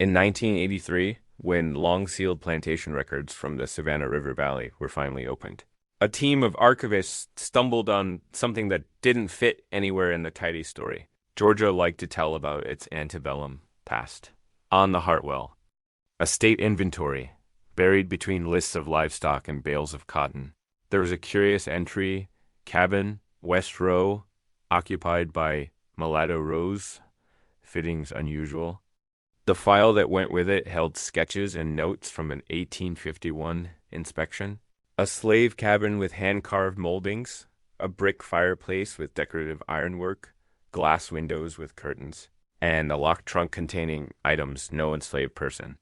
In 1983, when long-sealed plantation records from the Savannah River Valley were finally opened, a team of archivists stumbled on something that didn't fit anywhere in the tidy story. Georgia liked to tell about its antebellum past. On the Hartwell, a state inventory, buried between lists of livestock and bales of cotton, there was a curious entry, cabin, West Row, occupied by Mulatto Rose, fittings unusual. The file that went with it held sketches and notes from an 1851 inspection. A slave cabin with hand-carved moldings, a brick fireplace with decorative ironwork, glass windows with curtains, and a locked trunk containing items no enslaved person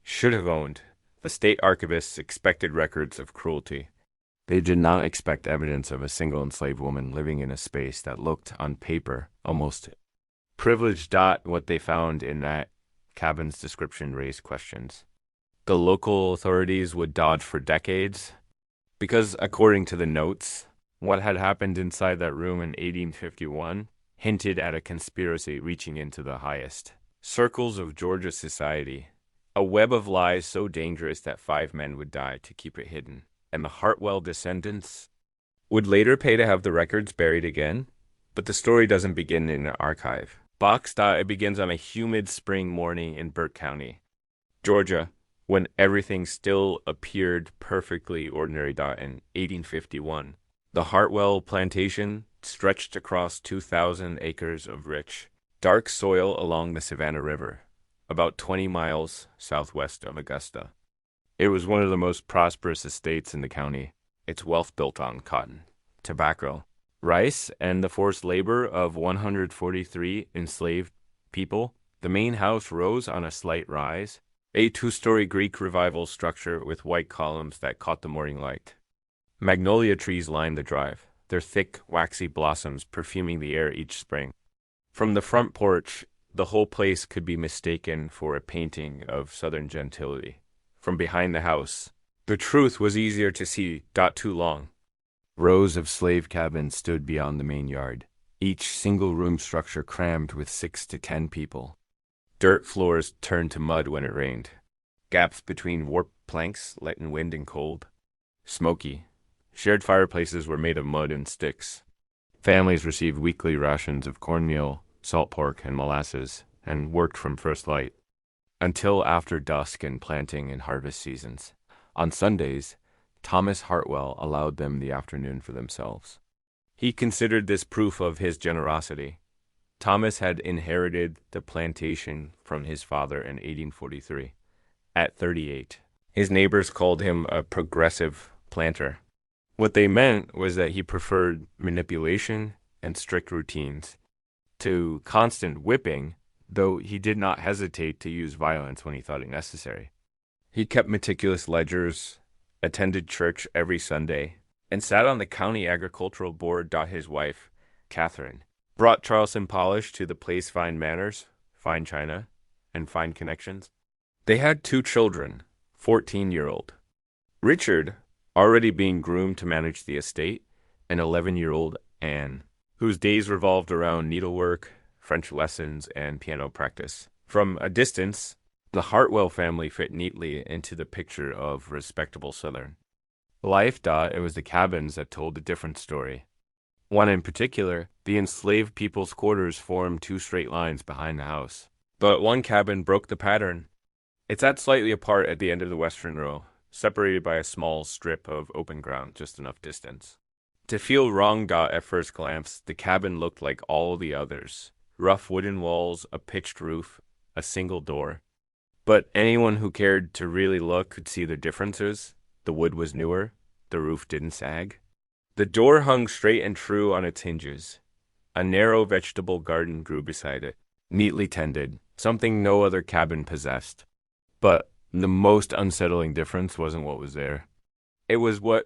should have owned. The state archivists expected records of cruelty. They did not expect evidence of a single enslaved woman living in a space that looked, on paper, almost privileged. What they found in that cabin's description raised questions. The local authorities would dodge for decades, because according to the notes, what had happened inside that room in 1851 hinted at a conspiracy reaching into the highest circles of Georgia society, a web of lies so dangerous that 5 men would die to keep it hidden, and the Hartwell descendants would later pay to have the records buried again. But the story doesn't begin in an archive. It begins on a humid spring morning in Burke County, Georgia, when everything still appeared perfectly ordinary. In 1851, the Hartwell Plantation stretched across 2,000 acres of rich, dark soil along the Savannah River, about 20 miles southwest of Augusta. It was one of the most prosperous estates in the county, its wealth built on cotton, tobacco, rice, and the forced labor of 143 enslaved people. The main house rose on a slight rise, a 2-story Greek Revival structure with white columns that caught the morning light. Magnolia trees lined the drive, their thick, waxy blossoms perfuming the air each spring. From the front porch, the whole place could be mistaken for a painting of Southern gentility. From behind the house, the truth was easier to see. Too long. Rows of slave cabins stood beyond the main yard, each single-room structure crammed with 6 to 10 people. Dirt floors turned to mud when it rained. Gaps between warped planks let in wind and cold. Smoky. Shared fireplaces were made of mud and sticks. Families received weekly rations of cornmeal, salt pork, and molasses, and worked from first light until after dusk and planting and harvest seasons. On Sundays, Thomas Hartwell allowed them the afternoon for themselves. He considered this proof of his generosity. Thomas had inherited the plantation from his father in 1843. At 38, his neighbors called him a progressive planter. What they meant was that he preferred manipulation and strict routines to constant whipping, though he did not hesitate to use violence when he thought it necessary. He kept meticulous ledgers, attended church every Sunday, and sat on the county agricultural board. His wife, Catherine, brought Charleston polish to the place, fine manners, fine china, and fine connections. They had 2 children, 14-year-old Richard, already being groomed to manage the estate, and 11-year-old Anne, whose days revolved around needlework, French lessons, and piano practice. From a distance, the Hartwell family fit neatly into the picture of respectable Southern life. It was the cabins that told a different story. One in particular, the enslaved people's quarters formed 2 straight lines behind the house. But one cabin broke the pattern. It sat slightly apart at the end of the western row, separated by a small strip of open ground just enough distance to feel wrong. At first glance, the cabin looked like all the others. Rough wooden walls, a pitched roof, a single door. But anyone who cared to really look could see the differences. The wood was newer. The roof didn't sag. The door hung straight and true on its hinges. A narrow vegetable garden grew beside it, neatly tended, something no other cabin possessed. But the most unsettling difference wasn't what was there. It was what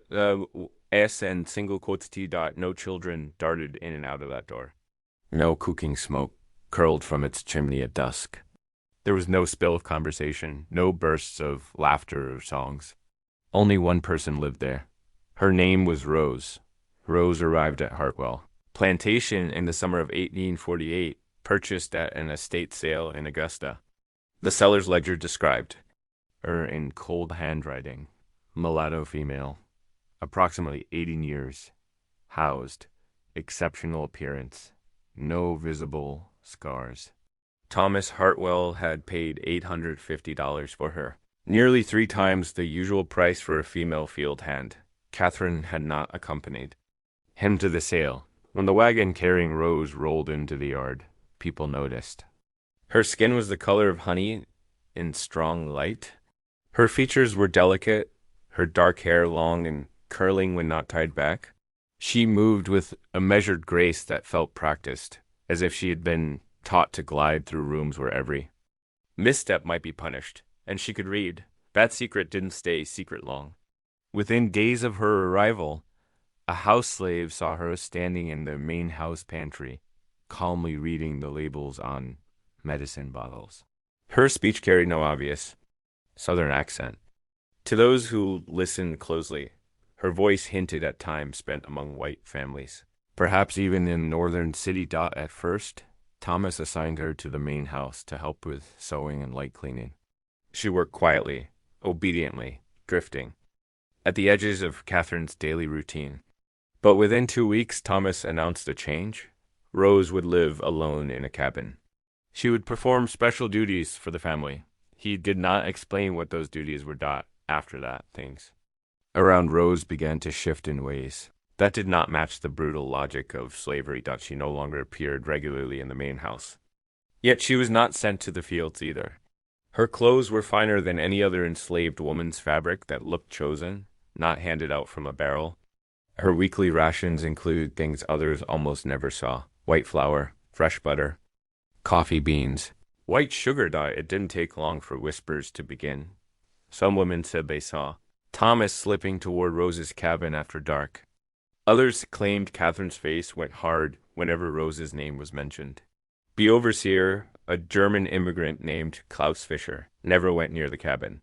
S and single quotes T. No children darted in and out of that door. No cooking smoke curled from its chimney at dusk. There was no spill of conversation, no bursts of laughter or songs. Only one person lived there. Her name was Rose. Rose arrived at Hartwell Plantation in the summer of 1848, purchased at an estate sale in Augusta. The seller's ledger described her in cold handwriting, mulatto female, approximately 18 years, housed, exceptional appearance, no visible scars. Thomas Hartwell had paid $850 for her, nearly 3 times the usual price for a female field hand. Catherine had not accompanied him to the sale. When the wagon carrying Rose rolled into the yard, people noticed. Her skin was the color of honey in strong light. Her features were delicate, her dark hair long and curling when not tied back. She moved with a measured grace that felt practiced, as if she had been taught to glide through rooms where every misstep might be punished, and she could read. That secret didn't stay secret long. Within days of her arrival, a house slave saw her standing in the main house pantry, calmly reading the labels on medicine bottles. Her speech carried no obvious Southern accent. To those who listened closely, her voice hinted at time spent among white families. Perhaps even in northern city. At first, Thomas assigned her to the main house to help with sewing and light cleaning. She worked quietly, obediently, drifting at the edges of Catherine's daily routine. But within 2 weeks, Thomas announced a change. Rose would live alone in a cabin. She would perform special duties for the family. He did not explain what those duties were. After that, things around Rose began to shift in ways that did not match the brutal logic of slavery. She no longer appeared regularly in the main house. Yet she was not sent to the fields either. Her clothes were finer than any other enslaved woman's fabric that looked chosen, not handed out from a barrel. Her weekly rations included things others almost never saw: white flour, fresh butter, coffee beans, white sugar. It didn't take long for whispers to begin. Some women said they saw Thomas slipping toward Rose's cabin after dark. Others claimed Catherine's face went hard whenever Rose's name was mentioned. The overseer, a German immigrant named Klaus Fischer, never went near the cabin.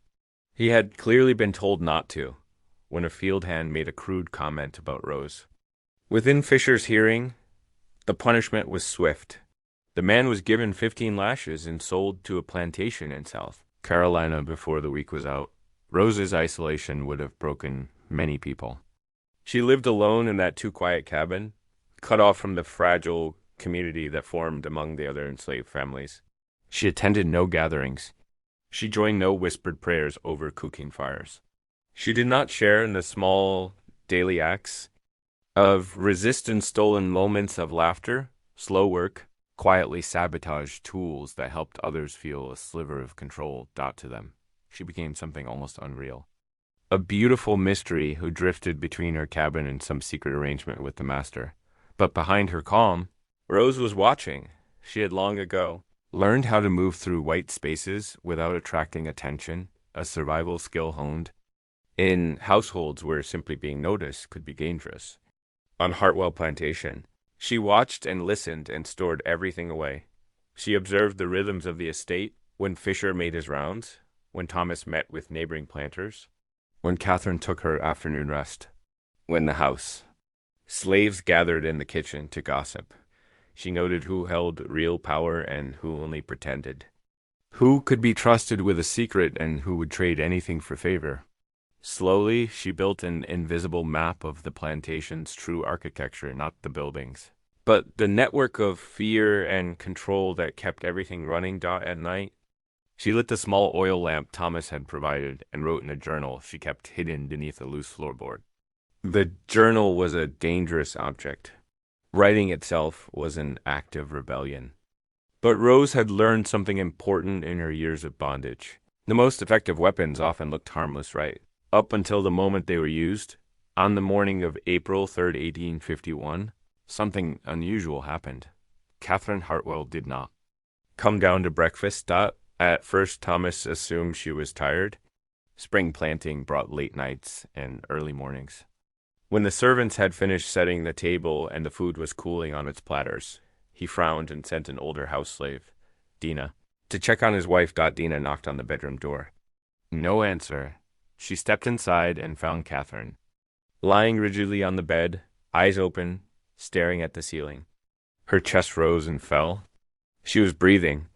He had clearly been told not to when a field hand made a crude comment about Rose. Within Fischer's hearing, the punishment was swift. The man was given 15 lashes and sold to a plantation in South Carolina before the week was out. Rose's isolation would have broken many people. She lived alone in that too-quiet cabin, cut off from the fragile community that formed among the other enslaved families. She attended no gatherings. She joined no whispered prayers over cooking fires. She did not share in the small daily acts of resistance, stolen moments of laughter, slow work, quietly sabotaged tools that helped others feel a sliver of control to them. She became something almost unreal. A beautiful mystery who drifted between her cabin and some secret arrangement with the master. But behind her calm, Rose was watching. She had long ago learned how to move through white spaces without attracting attention, a survival skill honed in households where simply being noticed could be dangerous. On Hartwell Plantation, she watched and listened and stored everything away. She observed the rhythms of the estate when Fisher made his rounds, when Thomas met with neighboring planters, when Catherine took her afternoon rest, when the house. Slaves gathered in the kitchen to gossip. She noted who held real power and who only pretended. Who could be trusted with a secret and who would trade anything for favor. Slowly, she built an invisible map of the plantation's true architecture, not the buildings, but the network of fear and control that kept everything running. At night, she lit the small oil lamp Thomas had provided and wrote in a journal she kept hidden beneath a loose floorboard. The journal was a dangerous object. Writing itself was an act of rebellion. But Rose had learned something important in her years of bondage. The most effective weapons often looked harmless, right? Up until the moment they were used. On the morning of April 3rd, 1851, something unusual happened. Catherine Hartwell did not come down to breakfast. At first, Thomas assumed she was tired. Spring planting brought late nights and early mornings. When the servants had finished setting the table and the food was cooling on its platters, he frowned and sent an older house slave, Dina, to check on his wife. Dina knocked on the bedroom door. No answer. She stepped inside and found Catherine, lying rigidly on the bed, eyes open, staring at the ceiling. Her chest rose and fell. She was breathing,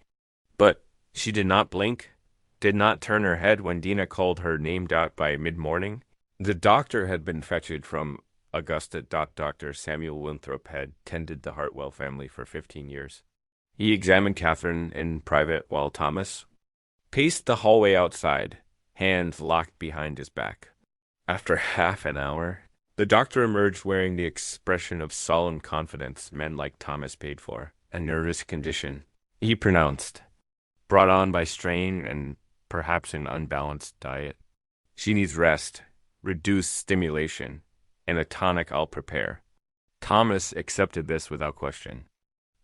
but She did not blink, did not turn her head when Dina called her named out by mid-morning. The doctor had been fetched from Augusta. Dr. Samuel Winthrop had tended the Hartwell family for 15 years. He examined Catherine in private while Thomas paced the hallway outside, hands locked behind his back. After half an hour, the doctor emerged wearing the expression of solemn confidence men like Thomas paid for, a nervous condition. He pronounced, brought on by strain and perhaps an unbalanced diet. She needs rest, reduced stimulation, and a tonic I'll prepare. Thomas accepted this without question.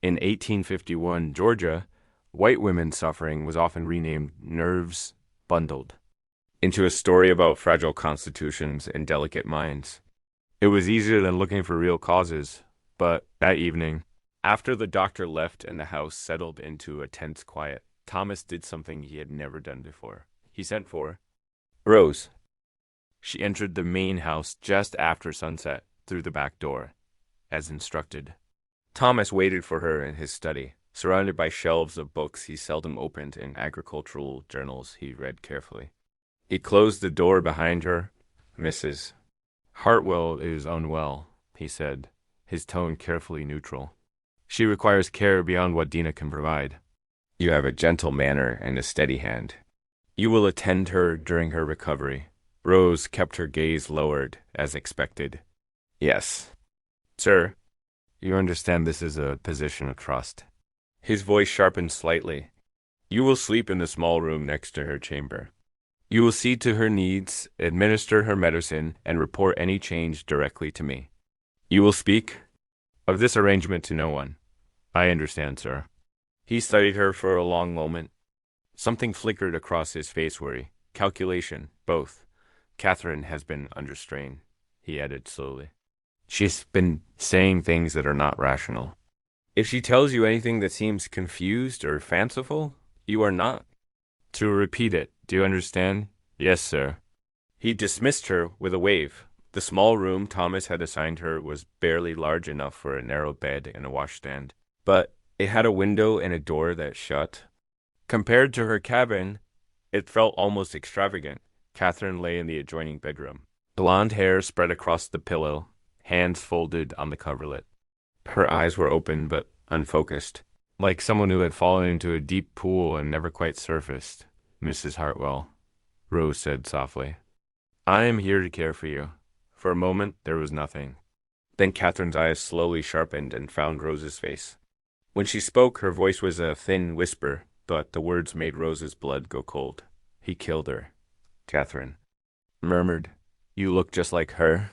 In 1851, Georgia, white women's suffering was often renamed nerves bundled into a story about fragile constitutions and delicate minds. It was easier than looking for real causes, but that evening, after the doctor left and the house settled into a tense quiet, Thomas did something he had never done before. He sent for Rose. She entered the main house just after sunset through the back door, as instructed. Thomas waited for her in his study, surrounded by shelves of books he seldom opened and agricultural journals he read carefully. He closed the door behind her. Mrs. Hartwell is unwell, he said, his tone carefully neutral. She requires care beyond what Dina can provide. You have a gentle manner and a steady hand. You will attend her during her recovery. Rose kept her gaze lowered, as expected. Yes. Sir, you understand this is a position of trust. His voice sharpened slightly. You will sleep in the small room next to her chamber. You will see to her needs, administer her medicine, and report any change directly to me. You will speak of this arrangement to no one. I understand, sir. He studied her for a long moment. Something flickered across his face worry. Calculation, both. Catherine has been under strain, he added slowly. She's been saying things that are not rational. If she tells you anything that seems confused or fanciful, you are not to repeat it. Do you understand? Yes, sir. He dismissed her with a wave. The small room Thomas had assigned her was barely large enough for a narrow bed and a washstand, but it had a window and a door that shut. Compared to her cabin, it felt almost extravagant. Catherine lay in the adjoining bedroom. Blonde hair spread across the pillow, hands folded on the coverlet. Her eyes were open but unfocused, like someone who had fallen into a deep pool and never quite surfaced. Mrs. Hartwell, Rose said softly, I am here to care for you. For a moment, there was nothing. Then Catherine's eyes slowly sharpened and found Rose's face. When she spoke, her voice was a thin whisper, but the words made Rose's blood go cold. He killed her. Catherine murmured, You look just like her.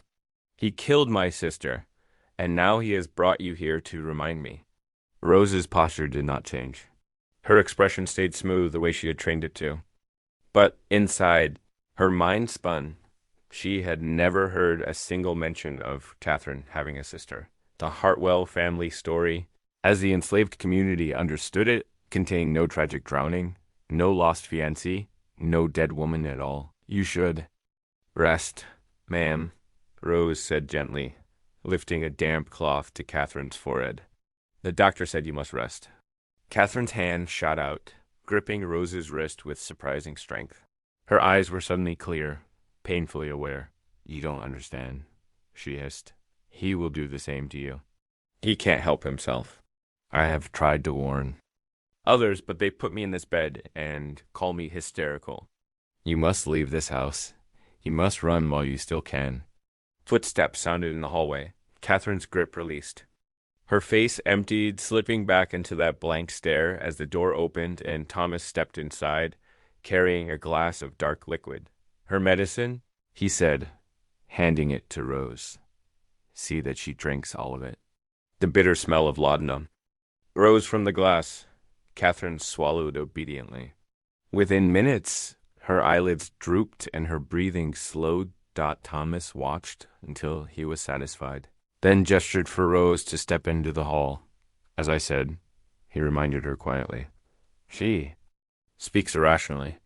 He killed my sister, and now he has brought you here to remind me. Rose's posture did not change. Her expression stayed smooth the way she had trained it to. But inside, her mind spun. She had never heard a single mention of Catherine having a sister. The Hartwell family story, as the enslaved community understood it, contained no tragic drowning, no lost fiancé, no dead woman at all. You should rest, ma'am, Rose said gently, lifting a damp cloth to Catherine's forehead. The doctor said you must rest. Catherine's hand shot out, gripping Rose's wrist with surprising strength. Her eyes were suddenly clear, painfully aware. You don't understand, she hissed. He will do the same to you. He can't help himself. I have tried to warn others, but they put me in this bed and call me hysterical. You must leave this house. You must run while you still can. Footsteps sounded in the hallway. Catherine's grip released. Her face emptied, slipping back into that blank stare as the door opened and Thomas stepped inside, carrying a glass of dark liquid. Her medicine, he said, handing it to Rose. See that she drinks all of it. The bitter smell of laudanum rose from the glass. Catherine swallowed obediently. Within minutes, her eyelids drooped and her breathing slowed. Thomas watched until he was satisfied, then gestured for Rose to step into the hall. As I said, he reminded her quietly, she speaks irrationally.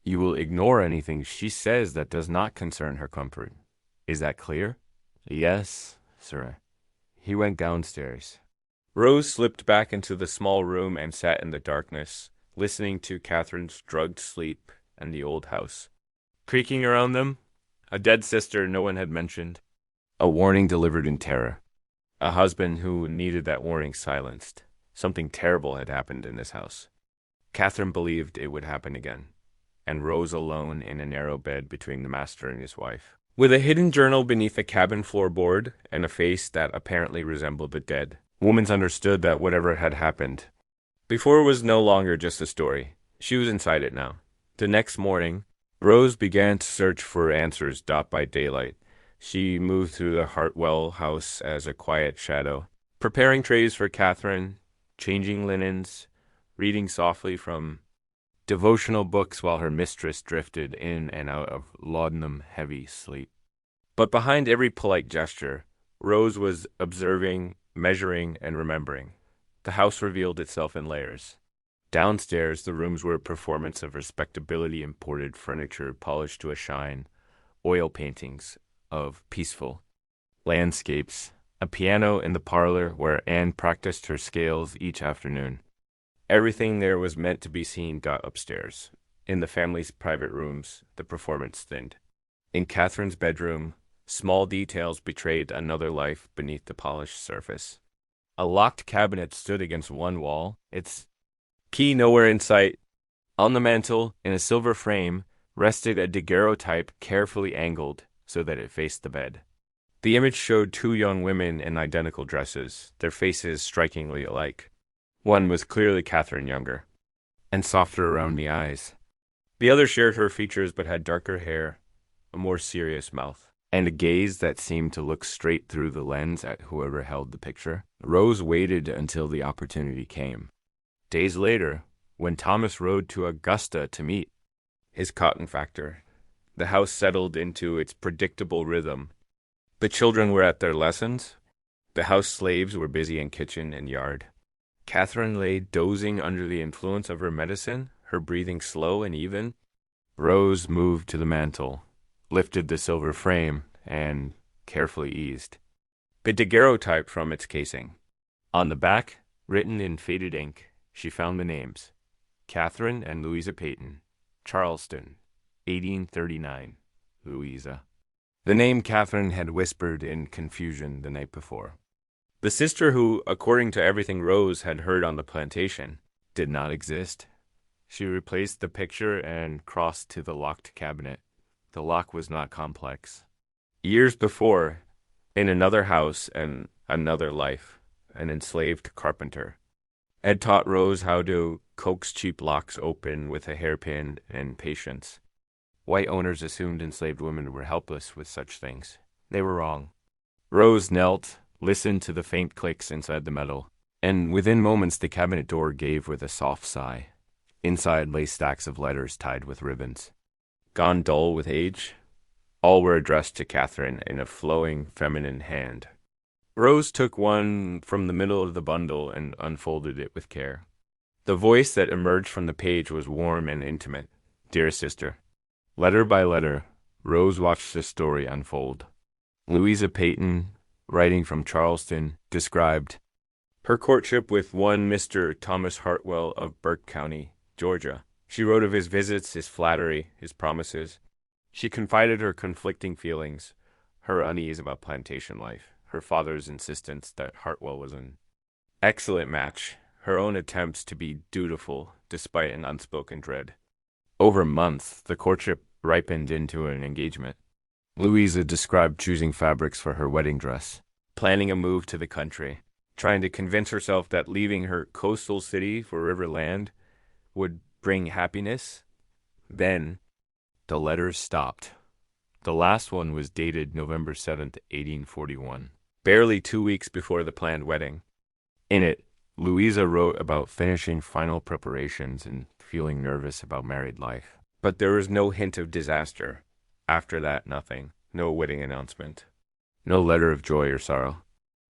You will ignore anything she says that does not concern her comfort. Is that clear? Yes, sir. He went downstairs. Rose slipped back into the small room and sat in the darkness, listening to Catherine's drugged sleep and the old house. Creaking around them, a dead sister no one had mentioned, a warning delivered in terror, a husband who needed that warning silenced. Something terrible had happened in this house. Catherine believed it would happen again, and rose alone in a narrow bed between the master and his wife. With a hidden journal beneath a cabin floorboard and a face that apparently resembled the dead, Woman's understood that whatever had happened before was no longer just a story. She was inside it now. The next morning, Rose began to search for answers dot by daylight. She moved through the Hartwell house as a quiet shadow, preparing trays for Catherine, changing linens, reading softly from devotional books while her mistress drifted in and out of laudanum-heavy sleep. But behind every polite gesture, Rose was observing, measuring, and remembering. The house revealed itself in layers. Downstairs, the rooms were a performance of respectability, imported furniture polished to a shine, oil paintings of peaceful landscapes, a piano in the parlor where Anne practiced her scales each afternoon. Everything there was meant to be seen got upstairs. In the family's private rooms, the performance thinned. In Catherine's bedroom, small details betrayed another life beneath the polished surface. A locked cabinet stood against one wall, its key nowhere in sight. On the mantel, in a silver frame, rested a daguerreotype carefully angled so that it faced the bed. The image showed two young women in identical dresses, their faces strikingly alike. One was clearly Catherine younger, and softer around the eyes. The other shared her features but had darker hair, a more serious mouth, and a gaze that seemed to look straight through the lens at whoever held the picture. Rose waited until the opportunity came. Days later, when Thomas rode to Augusta to meet his cotton factor, the house settled into its predictable rhythm. The children were at their lessons. The house slaves were busy in kitchen and yard. Catherine lay dozing under the influence of her medicine, her breathing slow and even. Rose moved to the mantel, lifted the silver frame, and carefully eased the daguerreotype from its casing. On the back, written in faded ink, she found the names: Catherine and Louisa Peyton, Charleston, 1839, Louisa. The name Catherine had whispered in confusion the night before. The sister who, according to everything Rose had heard on the plantation, did not exist. She replaced the picture and crossed to the locked cabinet. The lock was not complex. Years before, in another house and another life, an enslaved carpenter had taught Rose how to coax cheap locks open with a hairpin and patience. White owners assumed enslaved women were helpless with such things. They were wrong. Rose knelt, listened to the faint clicks inside the metal, and within moments the cabinet door gave with a soft sigh. Inside lay stacks of letters tied with ribbons. Gone dull with age? All were addressed to Catherine in a flowing feminine hand. Rose took one from the middle of the bundle and unfolded it with care. The voice that emerged from the page was warm and intimate. Dear sister. Letter by letter, Rose watched the story unfold. Louisa Peyton, writing from Charleston, described her courtship with one Mr. Thomas Hartwell of Burke County, Georgia. She wrote of his visits, his flattery, his promises. She confided her conflicting feelings, her unease about plantation life, her father's insistence that Hartwell was an excellent match, her own attempts to be dutiful despite an unspoken dread. Over months, the courtship ripened into an engagement. Louisa described choosing fabrics for her wedding dress, planning a move to the country, trying to convince herself that leaving her coastal city for river land would bring happiness. Then, the letters stopped. The last one was dated November 7th, 1841, barely 2 weeks before the planned wedding. In it, Louisa wrote about finishing final preparations and feeling nervous about married life. But there was no hint of disaster. After that, nothing. No wedding announcement. No letter of joy or sorrow.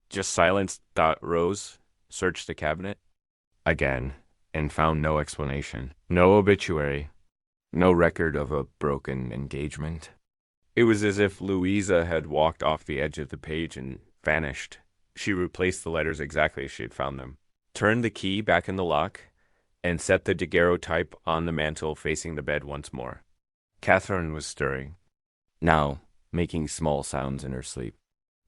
Just silence. Rose searched the cabinet again and found no explanation. No obituary. No record of a broken engagement. It was as if Louisa had walked off the edge of the page and vanished. She replaced the letters exactly as she had found them, turned the key back in the lock, and set the daguerreotype on the mantel facing the bed once more. Catherine was stirring, now making small sounds in her sleep.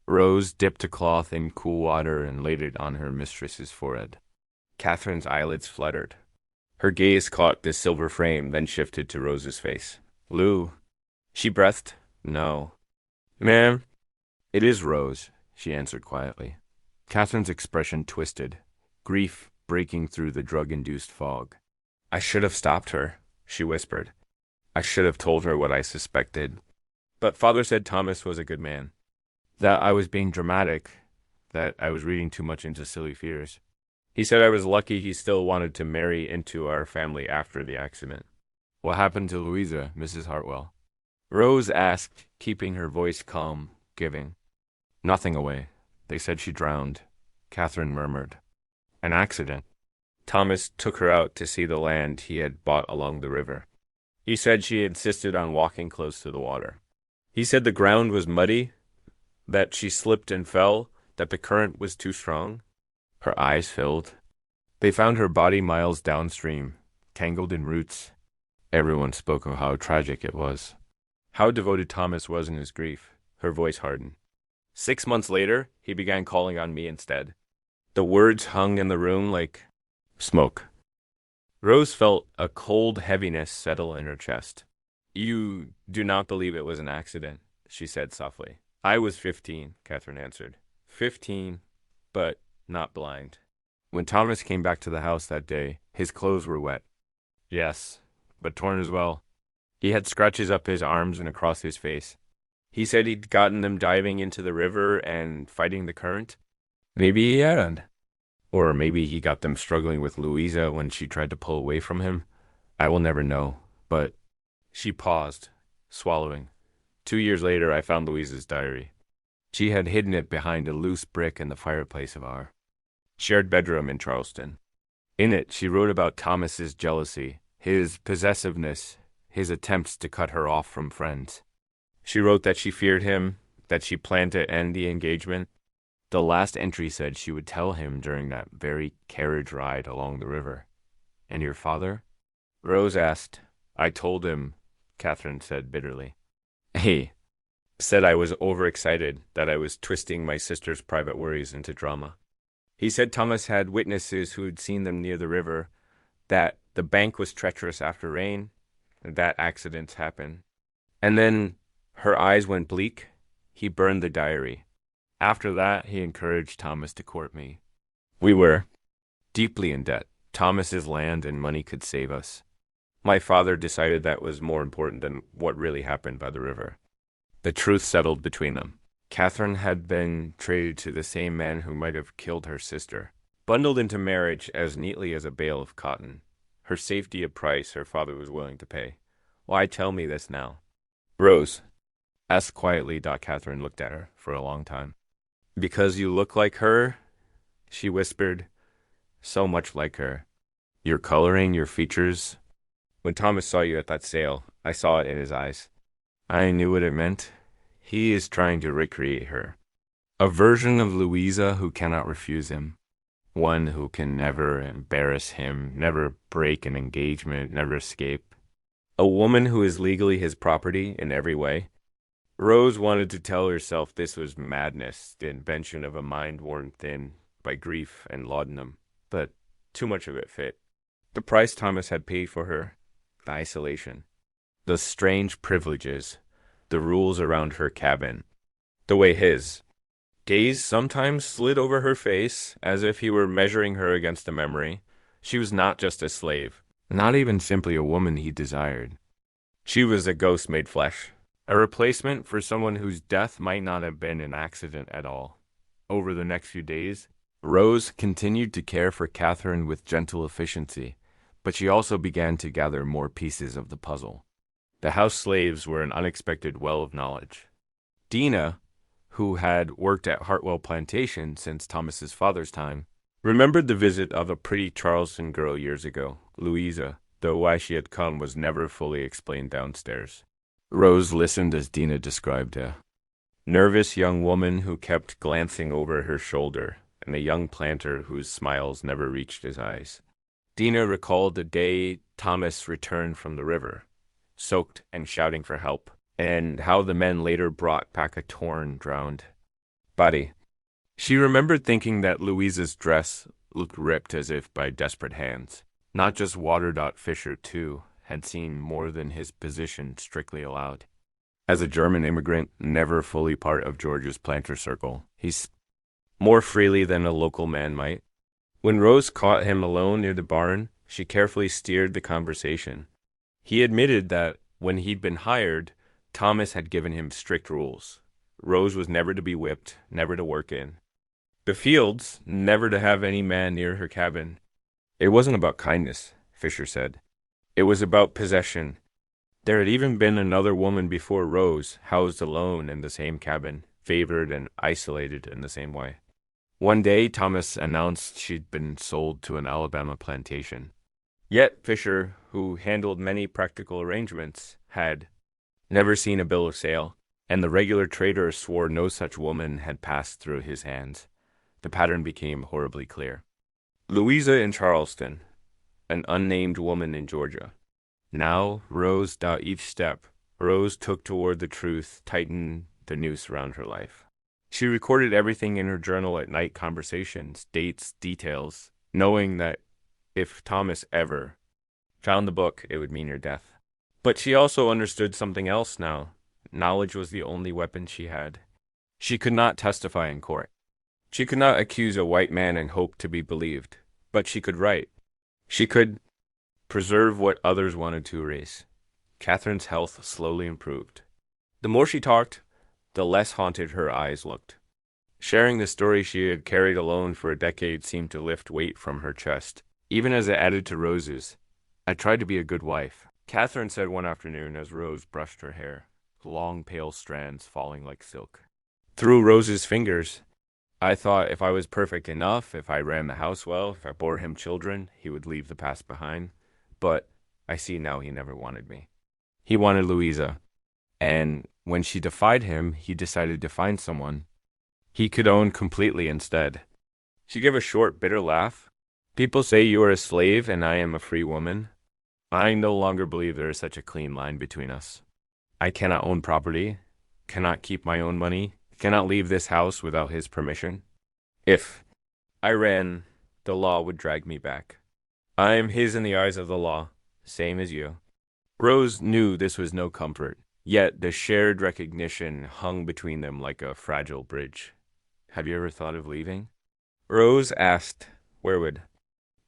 Rose dipped a cloth in cool water and laid it on her mistress's forehead. Catherine's eyelids fluttered. Her gaze caught the silver frame, then shifted to Rose's face. "Lou," she breathed. "No." "Ma'am?" "It is Rose," she answered quietly. Catherine's expression twisted, grief breaking through the drug-induced fog. "I should have stopped her," she whispered. "I should have told her what I suspected. But father said Thomas was a good man. That I was being dramatic, that I was reading too much into silly fears. He said I was lucky he still wanted to marry into our family after the accident." "What happened to Louisa, Mrs. Hartwell?" Rose asked, keeping her voice calm, giving. "Nothing away. They said she drowned," Catherine murmured. "An accident. Thomas took her out to see the land he had bought along the river. He said she insisted on walking close to the water. He said the ground was muddy, that she slipped and fell, that the current was too strong." Her eyes filled. "They found her body miles downstream, tangled in roots." Everyone spoke of how tragic it was, how devoted Thomas was in his grief. Her voice hardened. 6 months later, he began calling on me instead. The words hung in the room like smoke. Rose felt a cold heaviness settle in her chest. "You do not believe it was an accident," she said softly. "I was 15, Catherine answered. 15, but not blind. When Thomas came back to the house that day, his clothes were wet. Yes, but torn as well. He had scratches up his arms and across his face. He said he'd gotten them diving into the river and fighting the current. Maybe he had. Or maybe he got them struggling with Louisa when she tried to pull away from him. I will never know, but..." She paused, swallowing. 2 years later, I found Louisa's diary. She had hidden it behind a loose brick in the fireplace of our shared bedroom in Charleston. In it, she wrote about Thomas's jealousy, his possessiveness, his attempts to cut her off from friends. She wrote that she feared him, that she planned to end the engagement. The last entry said she would tell him during that very carriage ride along the river. "And your father?" Rose asked. "I told him," Catherine said bitterly. "He said I was overexcited, that I was twisting my sister's private worries into drama. He said Thomas had witnesses who had seen them near the river, that the bank was treacherous after rain, and that accidents happen. And then her eyes went bleak. He burned the diary. After that, he encouraged Thomas to court me. We were deeply in debt. Thomas's land and money could save us. My father decided that was more important than what really happened by the river. The truth settled between them. Catherine had been traded to the same man who might have killed her sister, bundled into marriage as neatly as a bale of cotton. Her safety a price her father was willing to pay. Why tell me this now?" "Rose," asked quietly. Catherine looked at her for a long time. "Because you look like her," she whispered. "So much like her. Your coloring, your features. When Thomas saw you at that sale, I saw it in his eyes. I knew what it meant. He is trying to recreate her. A version of Louisa who cannot refuse him. One who can never embarrass him, never break an engagement, never escape. A woman who is legally his property in every way." Rose wanted to tell herself this was madness, the invention of a mind worn thin by grief and laudanum, but too much of it fit. The price Thomas had paid for her, the isolation, the strange privileges, the rules around her cabin, the way his gaze sometimes slid over her face as if he were measuring her against a memory. She was not just a slave, not even simply a woman he desired. She was a ghost made flesh, a replacement for someone whose death might not have been an accident at all. Over the next few days, Rose continued to care for Catherine with gentle efficiency, but she also began to gather more pieces of the puzzle. The house slaves were an unexpected well of knowledge. Dina, who had worked at Hartwell Plantation since Thomas's father's time, remembered the visit of a pretty Charleston girl years ago, Louisa, though why she had come was never fully explained downstairs. Rose listened as Dina described a nervous young woman who kept glancing over her shoulder, and a young planter whose smiles never reached his eyes. Dina recalled the day Thomas returned from the river, soaked and shouting for help, and how the men later brought back a torn, drowned body. She remembered thinking that Louisa's dress looked ripped as if by desperate hands. Not just Water. Fisher, too, had seen more than his position strictly allowed. As a German immigrant, never fully part of George's planter circle, he's more freely than a local man might. When Rose caught him alone near the barn, she carefully steered the conversation. He admitted that when he'd been hired, Thomas had given him strict rules. Rose was never to be whipped, never to work in the fields, never to have any man near her cabin. It wasn't about kindness, Fisher said. It was about possession. There had even been another woman before Rose, housed alone in the same cabin, favored and isolated in the same way. One day, Thomas announced she'd been sold to an Alabama plantation. Yet Fisher, who handled many practical arrangements, had never seen a bill of sale, and the regular trader swore no such woman had passed through his hands. The pattern became horribly clear. Louisa in Charleston, an unnamed woman in Georgia. Now, Rose down each step, Rose took toward the truth, tightened the noose around her life. She recorded everything in her journal at night, conversations, dates, details, knowing that if Thomas ever found the book, it would mean her death. But she also understood something else now. Knowledge was the only weapon she had. She could not testify in court. She could not accuse a white man and hope to be believed, but she could write. She could preserve what others wanted to erase. Catherine's health slowly improved. The more she talked, the less haunted her eyes looked. Sharing the story she had carried alone for a decade seemed to lift weight from her chest, even as it added to Rose's. I tried to be a good wife, Catherine said one afternoon as Rose brushed her hair, long pale strands falling like silk. Through Rose's fingers, I thought if I was perfect enough, if I ran the house well, if I bore him children, he would leave the past behind. But I see now he never wanted me. He wanted Louisa. And when she defied him, he decided to find someone he could own completely instead. She gave a short, bitter laugh. People say you are a slave and I am a free woman. I no longer believe there is such a clean line between us. I cannot own property, cannot keep my own money, cannot leave this house without his permission. If I ran, the law would drag me back. I am his in the eyes of the law, same as you. Rose knew this was no comfort, yet the shared recognition hung between them like a fragile bridge. Have you ever thought of leaving? Rose asked, where would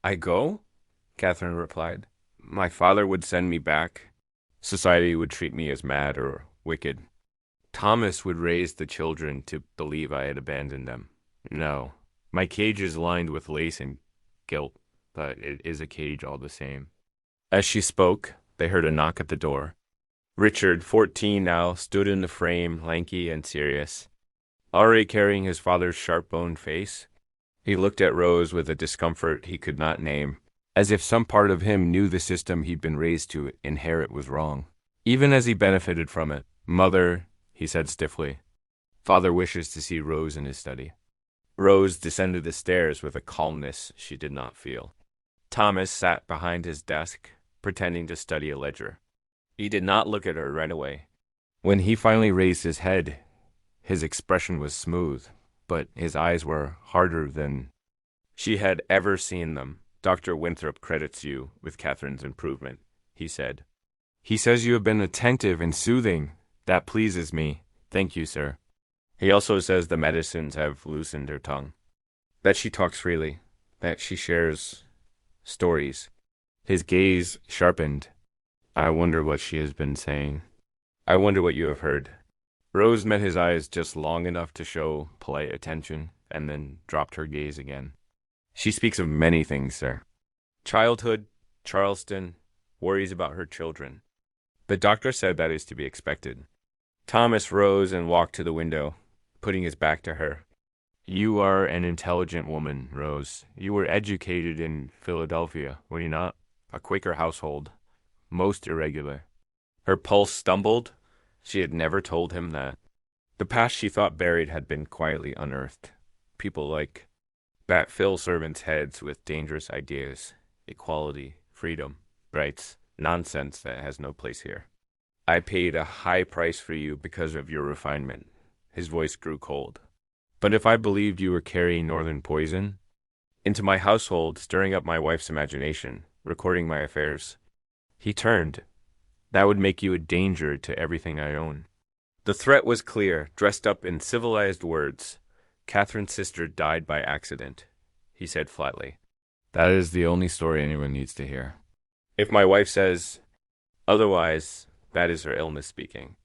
I go? Catherine replied. My father would send me back. Society would treat me as mad or wicked. Thomas would raise the children to believe I had abandoned them. No, my cage is lined with lace and gilt, but it is a cage all the same. As she spoke, they heard a knock at the door. Richard, 14 now, stood in the frame, lanky and serious, already carrying his father's sharp-boned face. He looked at Rose with a discomfort he could not name, as if some part of him knew the system he'd been raised to inherit was wrong, even as he benefited from it. Mother, he said stiffly. Father wishes to see Rose in his study. Rose descended the stairs with a calmness she did not feel. Thomas sat behind his desk, pretending to study a ledger. He did not look at her right away. When he finally raised his head, his expression was smooth, but his eyes were harder than she had ever seen them. Dr. Winthrop credits you with Catherine's improvement, he said. He says you have been attentive and soothing. That pleases me. Thank you, sir. He also says the medicines have loosened her tongue, that she talks freely, that she shares stories. His gaze sharpened. I wonder what she has been saying. I wonder what you have heard. Rose met his eyes just long enough to show polite attention, and then dropped her gaze again. She speaks of many things, sir. Childhood, Charleston, worries about her children. The doctor said that is to be expected. Thomas rose and walked to the window, putting his back to her. You are an intelligent woman, Rose. You were educated in Philadelphia, were you not? A Quaker household. Most irregular. Her pulse stumbled. She had never told him that. The past she thought buried had been quietly unearthed. People like that fill servants' heads with dangerous ideas. equality, freedom, rights, nonsense that has no place here. I paid a high price for you because of your refinement. His voice grew cold. But if I believed you were carrying northern poison into my household, stirring up my wife's imagination, recording my affairs, he turned. That would make you a danger to everything I own. The threat was clear, dressed up in civilized words. Catherine's sister died by accident, he said flatly. That is the only story anyone needs to hear. If my wife says otherwise, that is her illness speaking.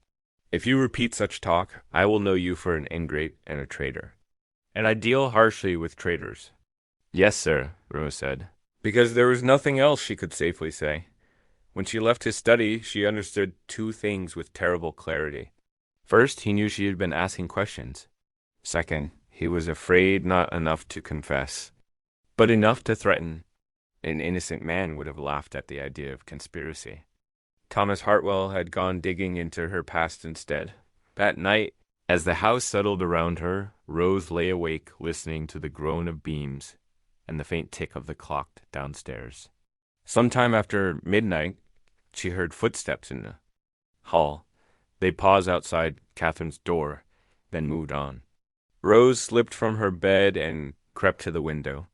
If you repeat such talk, I will know you for an ingrate and a traitor. And I deal harshly with traitors. Yes, sir, Rose said, because there was nothing else she could safely say. When she left his study, she understood two things with terrible clarity. First, he knew she had been asking questions. Second, he was afraid not enough to confess, but enough to threaten. An innocent man would have laughed at the idea of conspiracy. Thomas Hartwell had gone digging into her past instead. That night, as the house settled around her, Rose lay awake listening to the groan of beams and the faint tick of the clock downstairs. Sometime after midnight, she heard footsteps in the hall. They paused outside Catherine's door, then moved on. Rose slipped from her bed and crept to the window.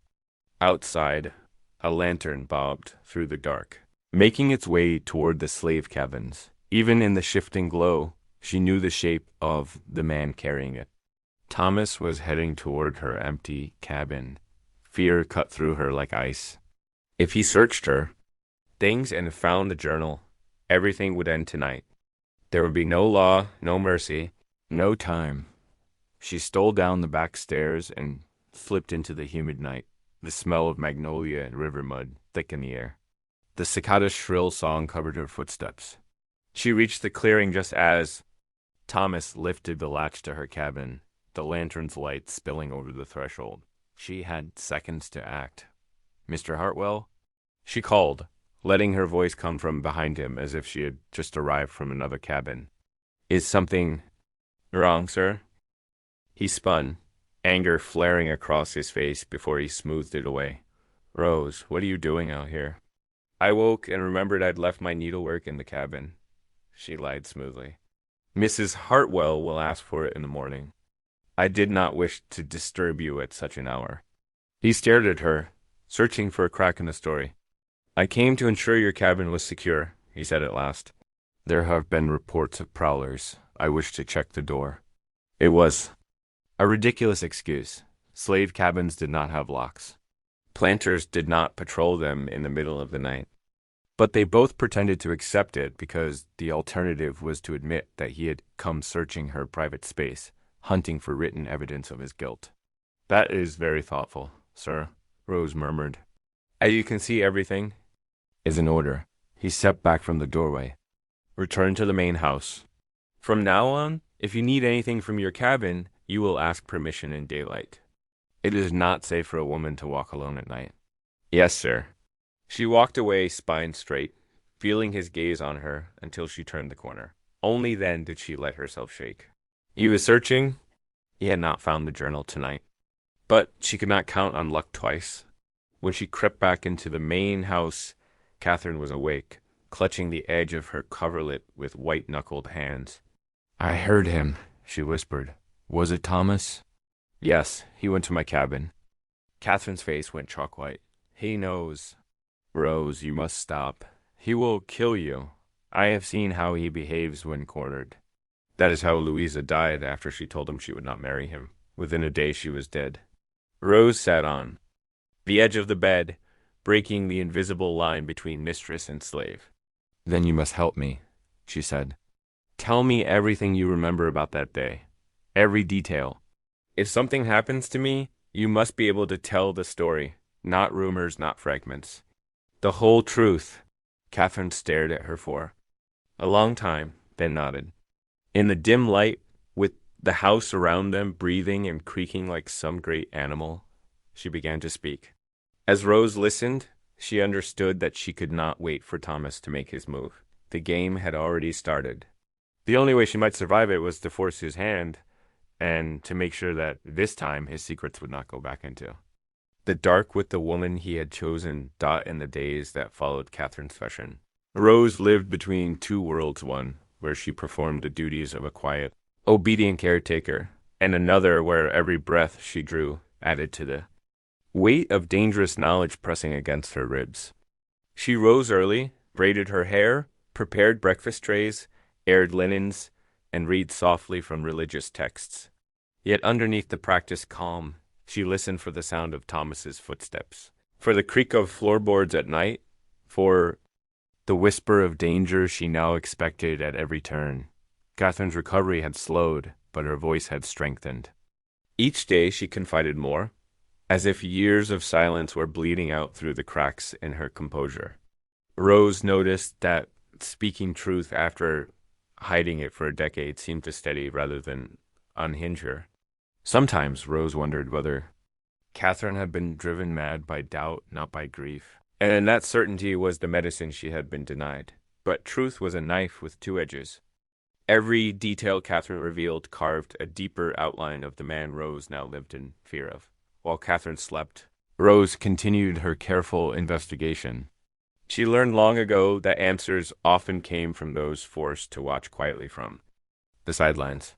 Outside, a lantern bobbed through the dark, making its way toward the slave cabins. Even in the shifting glow, she knew the shape of the man carrying it. Thomas was heading toward her empty cabin. Fear cut through her like ice. If he searched her things and found the journal, everything would end tonight. There would be no law, no mercy, no time. She stole down the back stairs and slipped into the humid night. The smell of magnolia and river mud thick in the air. The cicada's shrill song covered her footsteps. She reached the clearing just as Thomas lifted the latch to her cabin, the lantern's light spilling over the threshold. She had seconds to act. Mr. Hartwell? She called, letting her voice come from behind him as if she had just arrived from another cabin. Is something wrong, sir? He spun, anger flaring across his face before he smoothed it away. Rose, what are you doing out here? I woke and remembered I'd left my needlework in the cabin. She lied smoothly. Mrs. Hartwell will ask for it in the morning. I did not wish to disturb you at such an hour. He stared at her, searching for a crack in the story. I came to ensure your cabin was secure, he said at last. There have been reports of prowlers. I wish to check the door. It was a ridiculous excuse. Slave cabins did not have locks. Planters did not patrol them in the middle of the night. But they both pretended to accept it because the alternative was to admit that he had come searching her private space, hunting for written evidence of his guilt. That is very thoughtful, sir, Rose murmured. As you can see, everything is in order. He stepped back from the doorway. Return to the main house. From now on, if you need anything from your cabin, you will ask permission in daylight. It is not safe for a woman to walk alone at night. Yes, sir. She walked away, spine straight, feeling his gaze on her until she turned the corner. Only then did she let herself shake. He was searching. He had not found the journal tonight. But she could not count on luck twice. When she crept back into the main house, Catherine was awake, clutching the edge of her coverlet with white-knuckled hands. I heard him, she whispered. Was it Thomas? Yes, he went to my cabin. Catherine's face went chalk-white. He knows. Rose, you must stop. He will kill you. I have seen how he behaves when cornered. That is how Louisa died after she told him she would not marry him. Within a day she was dead. Rose sat on the edge of the bed, breaking the invisible line between mistress and slave. Then you must help me, she said. Tell me everything you remember about that day. Every detail. If something happens to me, you must be able to tell the story. Not rumors, not fragments. The whole truth. Catherine stared at her for a long time, then nodded. In the dim light, with the house around them breathing and creaking like some great animal, she began to speak. As Rose listened, she understood that she could not wait for Thomas to make his move. The game had already started. The only way she might survive it was to force his hand, and to make sure that this time his secrets would not go back into. the dark with the woman he had chosen dot in the days that followed Catherine's fashion. Rose lived between two worlds, one where she performed the duties of a quiet, obedient caretaker, and another where every breath she drew added to the weight of dangerous knowledge pressing against her ribs. She rose early, braided her hair, prepared breakfast trays, aired linens, and read softly from religious texts. Yet underneath the practiced calm, she listened for the sound of Thomas's footsteps, for the creak of floorboards at night, for the whisper of danger she now expected at every turn. Catherine's recovery had slowed, but her voice had strengthened. Each day she confided more, as if years of silence were bleeding out through the cracks in her composure. Rose noticed that speaking truth after hiding it for a decade seemed to steady rather than unhinge her. Sometimes Rose wondered whether Catherine had been driven mad by doubt, not by grief. And that certainty was the medicine she had been denied. But truth was a knife with two edges. Every detail Catherine revealed carved a deeper outline of the man Rose now lived in fear of. While Catherine slept, Rose continued her careful investigation. She learned long ago that answers often came from those forced to watch quietly from the sidelines.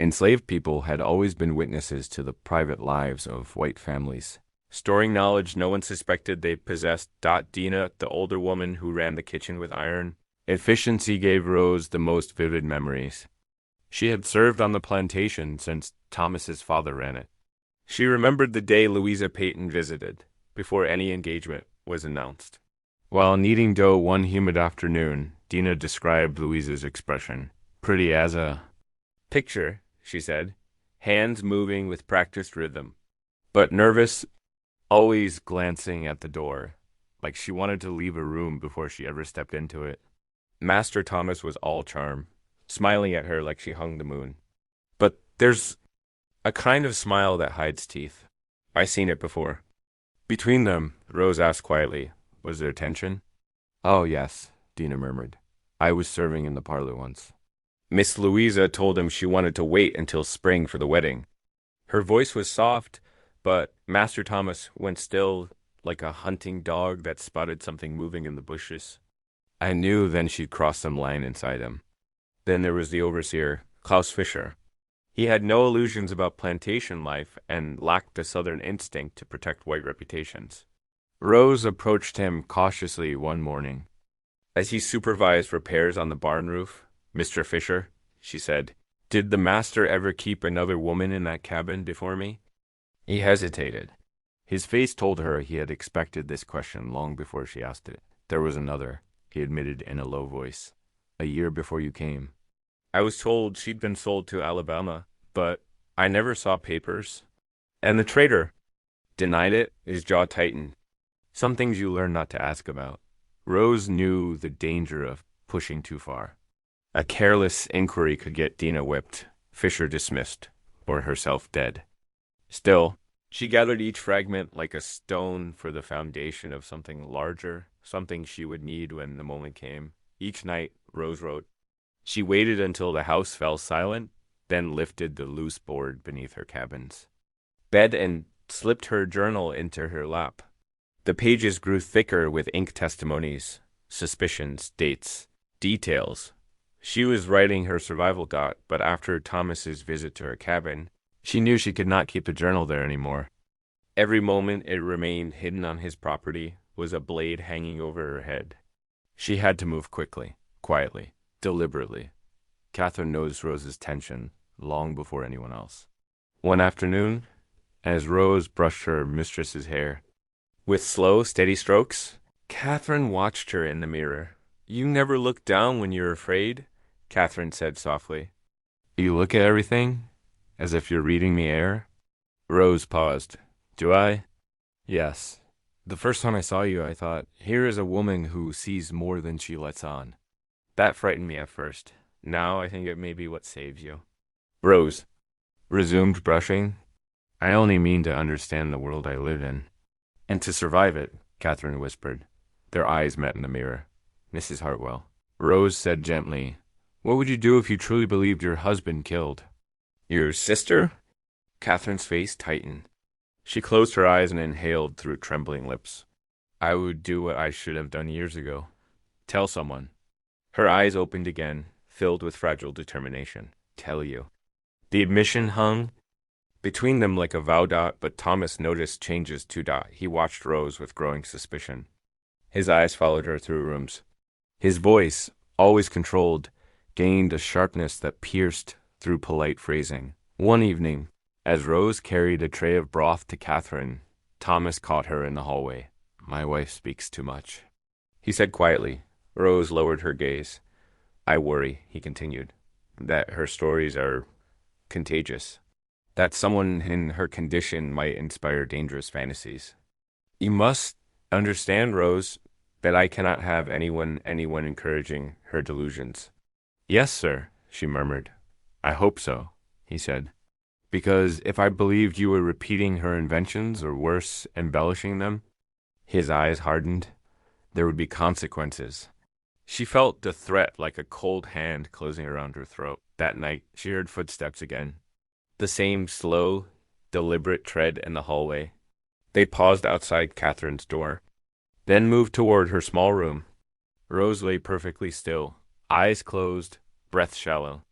Enslaved people had always been witnesses to the private lives of white families, storing knowledge no one suspected they possessed. Dina, the older woman who ran the kitchen with iron, efficiency gave Rose the most vivid memories. She had served on the plantation since Thomas's father ran it. She remembered the day Louisa Peyton visited, before any engagement was announced. While kneading dough one humid afternoon, Dina described Louisa's expression. Pretty as a picture, she said, hands moving with practiced rhythm, but nervous, always glancing at the door, like she wanted to leave a room before she ever stepped into it. Master Thomas was all charm, smiling at her like she hung the moon. But there's a kind of smile that hides teeth. I seen it before. Between them, Rose asked quietly, was there tension? Oh, yes, Dina murmured. I was serving in the parlor once. Miss Louisa told him she wanted to wait until spring for the wedding. Her voice was soft, but Master Thomas went still like a hunting dog that spotted something moving in the bushes. I knew then she'd cross some line inside him. Then there was the overseer, Klaus Fischer. He had no illusions about plantation life and lacked the southern instinct to protect white reputations. Rose approached him cautiously one morning. As he supervised repairs on the barn roof, Mr. Fisher, she said, did the master ever keep another woman in that cabin before me? He hesitated. His face told her he had expected this question long before she asked it. There was another, he admitted in a low voice. A year before you came. I was told she'd been sold to Alabama, but I never saw papers. And the trader denied it, his jaw tightened. Some things you learn not to ask about. Rose knew the danger of pushing too far. A careless inquiry could get Dina whipped, Fisher dismissed, or herself dead. Still, she gathered each fragment like a stone for the foundation of something larger, something she would need when the moment came. Each night, Rose wrote. She waited until the house fell silent, then lifted the loose board beneath her cabins, bed and slipped her journal into her lap. The pages grew thicker with ink testimonies, suspicions, dates, details. She was writing her survival guide, but after Thomas's visit to her cabin, she knew she could not keep the journal there anymore. Every moment it remained hidden on his property was a blade hanging over her head. She had to move quickly, quietly, deliberately. Catherine noticed Rose's tension long before anyone else. One afternoon, as Rose brushed her mistress's hair, with slow, steady strokes, Catherine watched her in the mirror. You never look down when you're afraid, Catherine said softly. You look at everything, as if you're reading the air? Rose paused. Do I? Yes. The first time I saw you, I thought, here is a woman who sees more than she lets on. That frightened me at first. Now I think it may be what saves you. Rose resumed brushing. I only mean to understand the world I live in. And to survive it, Catherine whispered. Their eyes met in the mirror. Mrs. Hartwell. Rose said gently, what would you do if you truly believed your husband killed? Your sister? Catherine's face tightened. She closed her eyes and inhaled through trembling lips. I would do what I should have done years ago. Tell someone. Her eyes opened again, filled with fragile determination. Tell you. The admission hung between them like a vow dot, but Thomas noticed changes to dot. He watched Rose with growing suspicion. His eyes followed her through rooms. His voice, always controlled, gained a sharpness that pierced through polite phrasing. One evening, as Rose carried a tray of broth to Catherine, Thomas caught her in the hallway. My wife speaks too much, he said quietly. Rose lowered her gaze. I worry, he continued, that her stories are contagious, that someone in her condition might inspire dangerous fantasies. You must understand, Rose, that I cannot have anyone encouraging her delusions. Yes, sir, she murmured. I hope so, he said, because if I believed you were repeating her inventions or worse, embellishing them, his eyes hardened, there would be consequences. She felt the threat like a cold hand closing around her throat. That night, she heard footsteps again. The same slow, deliberate tread in the hallway. They paused outside Catherine's door, then moved toward her small room. Rose lay perfectly still, eyes closed, breath shallow.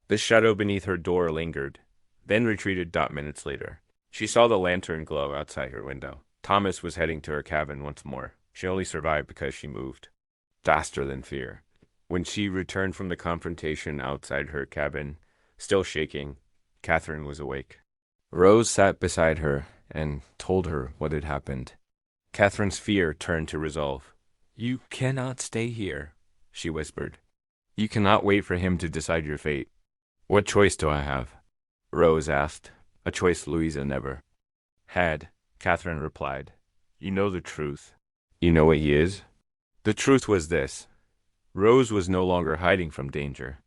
The shadow beneath her door lingered, then retreated minutes later. She saw the lantern glow outside her window. Thomas was heading to her cabin once more. She only survived because she moved. Faster than fear. When she returned from the confrontation outside her cabin, still shaking, Catherine was awake. Rose sat beside her and told her what had happened. Catherine's fear turned to resolve. You cannot stay here, she whispered. You cannot wait for him to decide your fate. What choice do I have? Rose asked. A choice Louisa never had, Catherine replied. You know the truth. You know what he is? The truth was this. Rose was no longer hiding from danger.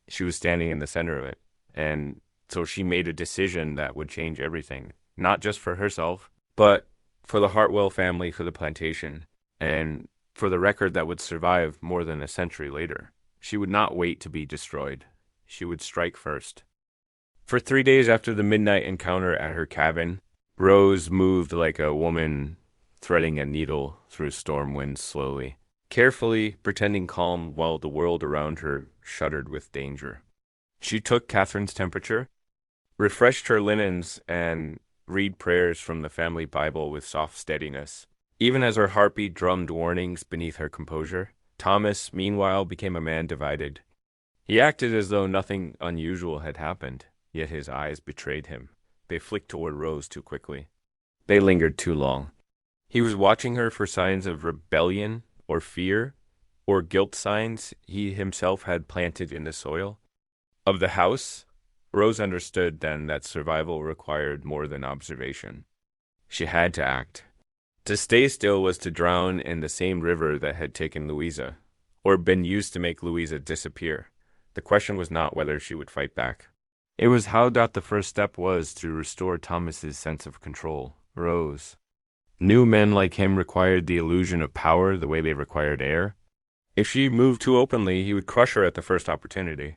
She was standing in the center of it, and so she made a decision that would change everything, not just for herself, but for the Hartwell family, for the plantation, and for the record that would survive more than a century later. She would not wait to be destroyed. She would strike first. For 3 days after the midnight encounter at her cabin, Rose moved like a woman threading a needle through storm winds slowly, carefully pretending calm while the world around her shuddered with danger. She took Catherine's temperature, refreshed her linens, and read prayers from the family Bible with soft steadiness. Even as her heartbeat drummed warnings beneath her composure, Thomas, meanwhile, became a man divided. He acted as though nothing unusual had happened, yet his eyes betrayed him. They flicked toward Rose too quickly. They lingered too long. He was watching her for signs of rebellion or fear or guilt signs he himself had planted in the soil of the house. Rose understood then that survival required more than observation. She had to act. To stay still was to drown in the same river that had taken Louisa, or been used to make Louisa disappear. The question was not whether she would fight back. It was how the first step was to restore Thomas's sense of control. Rose. New men like him required the illusion of power the way they required air. If she moved too openly, he would crush her at the first opportunity.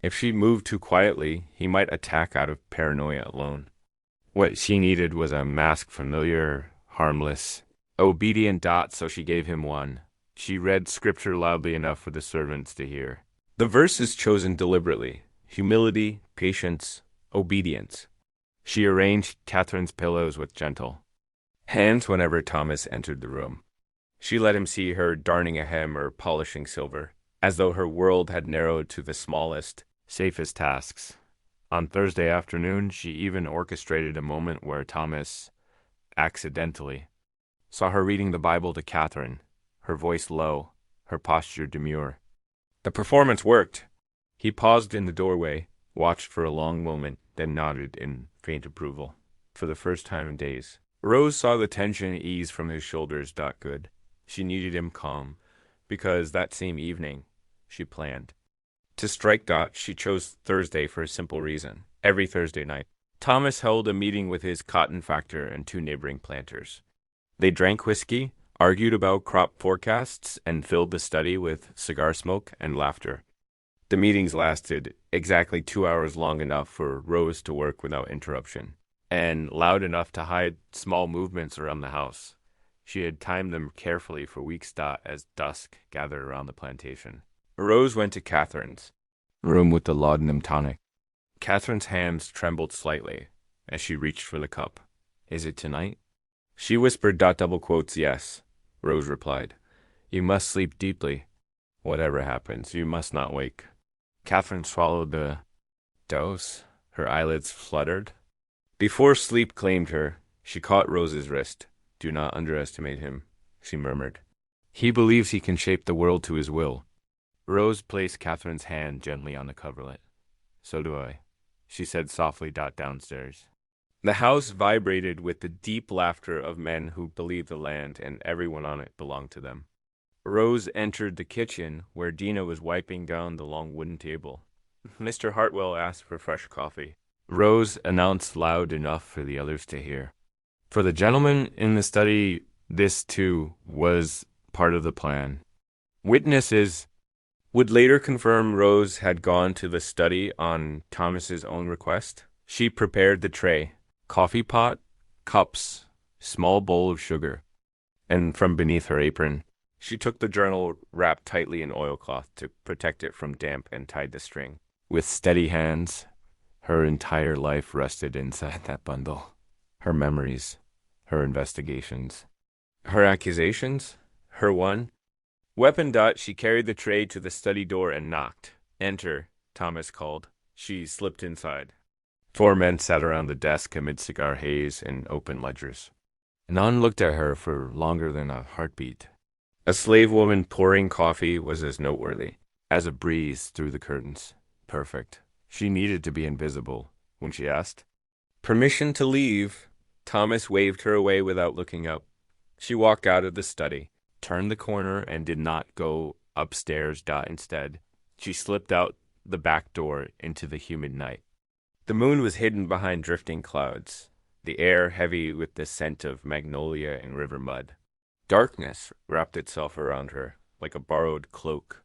If she moved too quietly, he might attack out of paranoia alone. What she needed was a mask familiar, harmless, obedient so she gave him one. She read scripture loudly enough for the servants to hear. The verses chosen deliberately: humility, patience, obedience. She arranged Catherine's pillows with gentle hands whenever Thomas entered the room. She let him see her darning a hem or polishing silver, as though her world had narrowed to the smallest, safest tasks. On Thursday afternoon, she even orchestrated a moment where Thomas, accidentally, saw her reading the Bible to Catherine, her voice low, her posture demure. The performance worked. He paused in the doorway, watched for a long moment, then nodded in faint approval. For the first time in days, Rose saw the tension ease from his shoulders. Good. She needed him calm, because that same evening, she planned to strike. She chose Thursday for a simple reason. Every Thursday night, Thomas held a meeting with his cotton factor and 2 neighboring planters. They drank whiskey, argued about crop forecasts, and filled the study with cigar smoke and laughter. The meetings lasted exactly 2 hours, long enough for Rose to work without interruption. and loud enough to hide small movements around the house. She had timed them carefully for weeks as dusk gathered around the plantation. Rose went to Catherine's room with the laudanum tonic. Catherine's hands trembled slightly as she reached for the cup. Is it tonight? She whispered double quotes, yes. Rose replied. You must sleep deeply. Whatever happens, you must not wake. Catherine swallowed the dose. Her eyelids fluttered. Before sleep claimed her, she caught Rose's wrist. Do not underestimate him, she murmured. He believes he can shape the world to his will. Rose placed Catherine's hand gently on the coverlet. So do I, she said softly downstairs. The house vibrated with the deep laughter of men who believed the land and everyone on it belonged to them. Rose entered the kitchen, where Dina was wiping down the long wooden table. Mr. Hartwell asked for fresh coffee. Rose announced loud enough for the others to hear. For the gentleman in the study, this, too, was part of the plan. Witnesses would later confirm Rose had gone to the study on Thomas's own request. She prepared the tray, coffee pot, cups, small bowl of sugar, and from beneath her apron, she took the journal wrapped tightly in oilcloth to protect it from damp and tied the string. With steady hands, her entire life rested inside that bundle. Her memories, her investigations, her accusations, her one. Weapon she carried the tray to the study door and knocked. Enter, Thomas called. She slipped inside. 4 men sat around the desk amid cigar haze and open ledgers. None looked at her for longer than a heartbeat. A slave woman pouring coffee was as noteworthy as a breeze through the curtains. Perfect. She needed to be invisible when she asked. Permission to leave. Thomas waved her away without looking up. She walked out of the study, turned the corner, and did not go upstairs. Instead, she slipped out the back door into the humid night. The moon was hidden behind drifting clouds, the air heavy with the scent of magnolia and river mud. Darkness wrapped itself around her, like a borrowed cloak.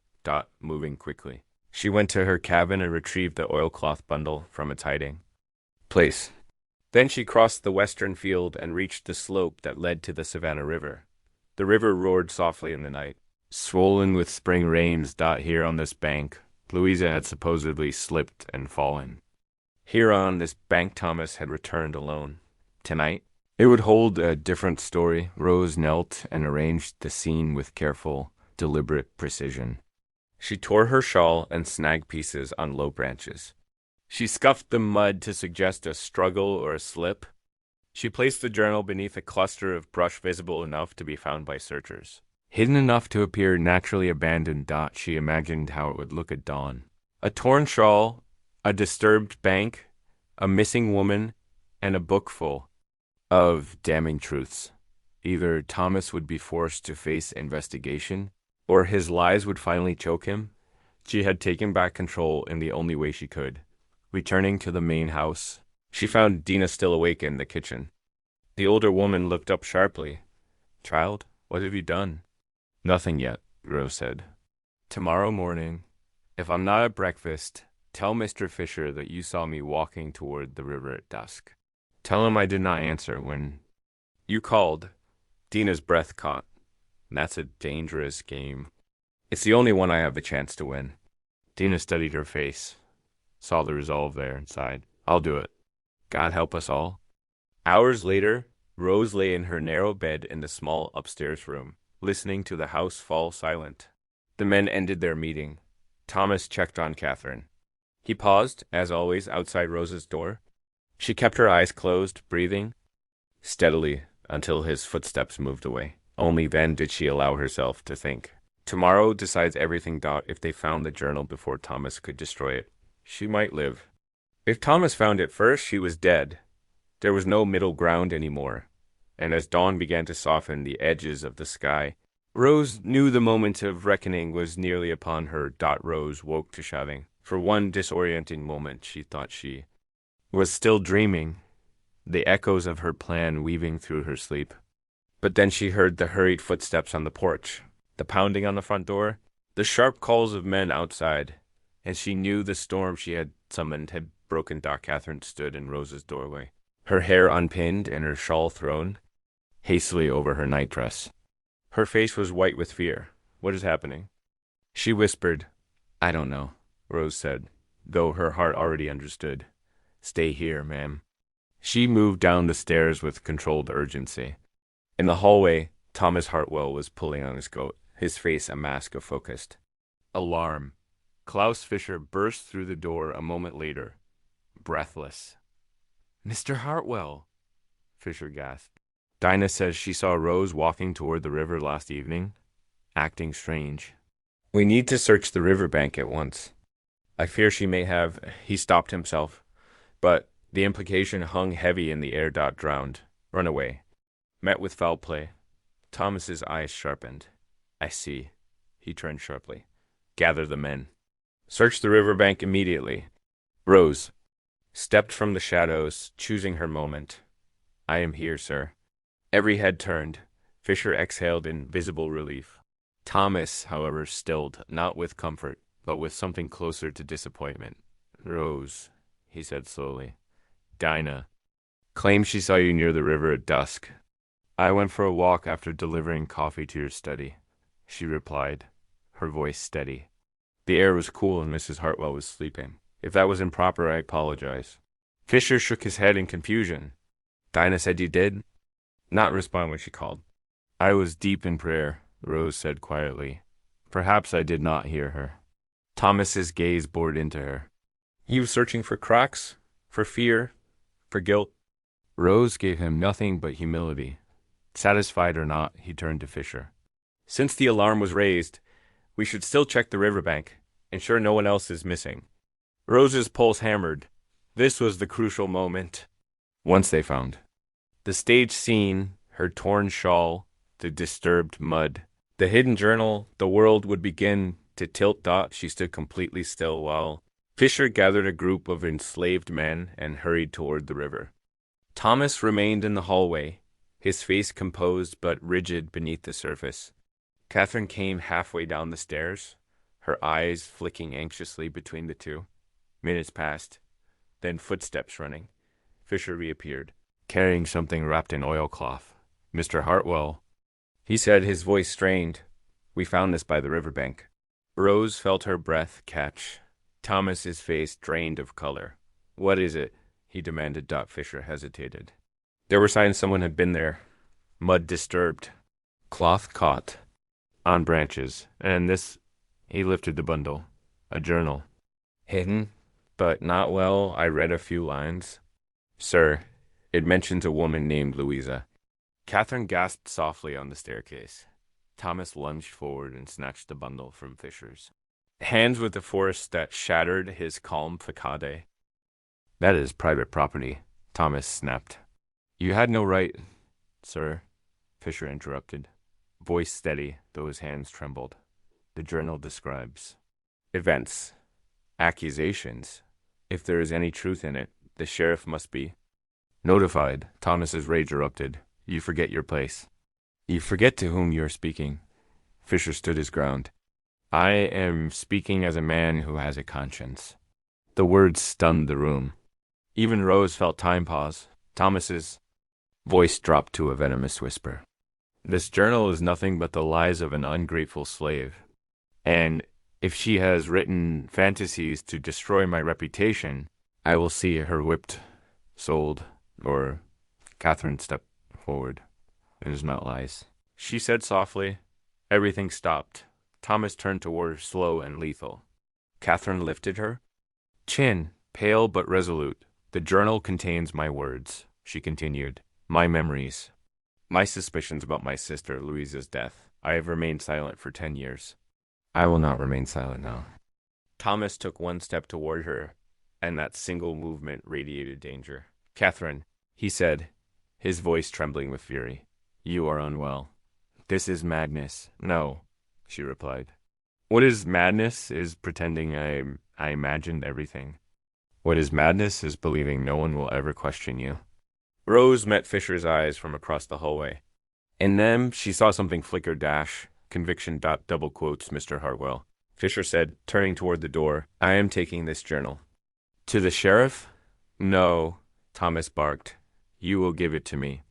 Moving quickly. She went to her cabin and retrieved the oilcloth bundle from its hiding place. Then she crossed the western field and reached the slope that led to the Savannah River. The river roared softly in the night, swollen with spring rains. Here on this bank, Louisa had supposedly slipped and fallen. Here on this bank, Thomas had returned alone. Tonight, it would hold a different story. Rose knelt and arranged the scene with careful, deliberate precision. She tore her shawl and snagged pieces on low branches. She scuffed the mud to suggest a struggle or a slip. She placed the journal beneath a cluster of brush visible enough to be found by searchers. Hidden enough to appear naturally abandoned. She imagined how it would look at dawn. A torn shawl, a disturbed bank, a missing woman, and a book full of damning truths. Either Thomas would be forced to face investigation, or his lies would finally choke him. She had taken back control in the only way she could. Returning to the main house, she found Dina still awake in the kitchen. The older woman looked up sharply. Child, what have you done? Nothing yet, Rose said. Tomorrow morning, if I'm not at breakfast, tell Mr. Fisher that you saw me walking toward the river at dusk. Tell him I did not answer when you called. Dina's breath caught. That's a dangerous game. It's the only one I have a chance to win. Dina studied her face, saw the resolve there and sighed. I'll do it. God help us all. Hours later, Rose lay in her narrow bed in the small upstairs room, listening to the house fall silent. The men ended their meeting. Thomas checked on Catherine. He paused, as always, outside Rose's door. She kept her eyes closed, breathing steadily until his footsteps moved away. Only then did she allow herself to think. Tomorrow decides everything. If they found the journal before Thomas could destroy it, she might live. If Thomas found it first, she was dead. There was no middle ground anymore. And as dawn began to soften the edges of the sky, Rose knew the moment of reckoning was nearly upon her. Rose woke to shouting. For one disorienting moment, she thought she was still dreaming, the echoes of her plan weaving through her sleep. But then she heard the hurried footsteps on the porch, the pounding on the front door, the sharp calls of men outside, and she knew the storm she had summoned had broken. Catherine stood in Rose's doorway, her hair unpinned and her shawl thrown hastily over her nightdress. Her face was white with fear. What is happening? She whispered. I don't know, Rose said, though her heart already understood. Stay here, ma'am. She moved down the stairs with controlled urgency. In the hallway, Thomas Hartwell was pulling on his coat, his face a mask of focused alarm. Klaus Fischer burst through the door a moment later, breathless. Mr. Hartwell, Fischer gasped. Dinah says she saw Rose walking toward the river last evening, acting strange. We need to search the riverbank at once. I fear she may have. He stopped himself, but the implication hung heavy in the air. Drowned. Run away. Met with foul play. Thomas's eyes sharpened. I see. He turned sharply. Gather the men. Search the riverbank immediately. Rose stepped from the shadows, choosing her moment. I am here, sir. Every head turned. Fisher exhaled in visible relief. Thomas, however, stilled, not with comfort, but with something closer to disappointment. Rose, he said slowly. Dinah claimed she saw you near the river at dusk. I went for a walk after delivering coffee to your study, she replied, her voice steady. The air was cool and Mrs. Hartwell was sleeping. If that was improper, I apologize. Fisher shook his head in confusion. Dinah said you did? Not respond when she called. I was deep in prayer, Rose said quietly. Perhaps I did not hear her. Thomas's gaze bored into her. He was searching for cracks, for fear, for guilt. Rose gave him nothing but humility. Satisfied or not, he turned to Fisher. Since the alarm was raised, we should still check the riverbank, ensure no one else is missing. Rose's pulse hammered. This was the crucial moment. Once they found the stage scene, her torn shawl, the disturbed mud, the hidden journal, the world would begin to tilt. She stood completely still while Fisher gathered a group of enslaved men and hurried toward the river. Thomas remained in the hallway, his face composed but rigid beneath the surface. Catherine came halfway down the stairs, her eyes flicking anxiously between the two. Minutes passed, then footsteps running. Fisher reappeared, carrying something wrapped in oilcloth. Mr. Hartwell, he said, his voice strained. We found this by the riverbank. Rose felt her breath catch. Thomas's face drained of color. What is it? He demanded. Fisher hesitated. There were signs someone had been there. Mud disturbed. Cloth caught on branches. And this, he lifted the bundle. A journal. Hidden, but not well. I read a few lines. Sir, it mentions a woman named Louisa. Catherine gasped softly on the staircase. Thomas lunged forward and snatched the bundle from Fisher's hands with a force that shattered his calm facade. That is private property, Thomas snapped. You had no right, sir, Fisher interrupted, voice steady, though his hands trembled. The journal describes events, accusations. If there is any truth in it, the sheriff must be notified. Thomas's rage erupted. You forget your place. You forget to whom you are speaking. Fisher stood his ground. I am speaking as a man who has a conscience. The words stunned the room. Even Rose felt time pause. Thomas's voice dropped to a venomous whisper. This journal is nothing but the lies of an ungrateful slave. And if she has written fantasies to destroy my reputation, I will see her whipped, sold, or Catherine stepped forward. It is not lies. She said softly. Everything stopped. Thomas turned toward her, slow and lethal. Catherine lifted her chin, pale but resolute. The journal contains my words, she continued. My memories. My suspicions about my sister, Louisa's death. I have remained silent for 10 years. I will not remain silent now. Thomas took one step toward her, and that single movement radiated danger. Catherine, he said, his voice trembling with fury. You are unwell. This is madness. No, she replied. What is madness is pretending I imagined everything. What is madness is believing no one will ever question you. Rose met Fisher's eyes from across the hallway. In them, she saw something flicker. Conviction. Double quotes, Mr. Hartwell. Fisher said, turning toward the door, I am taking this journal. To the sheriff? No, Thomas barked. You will give it to me.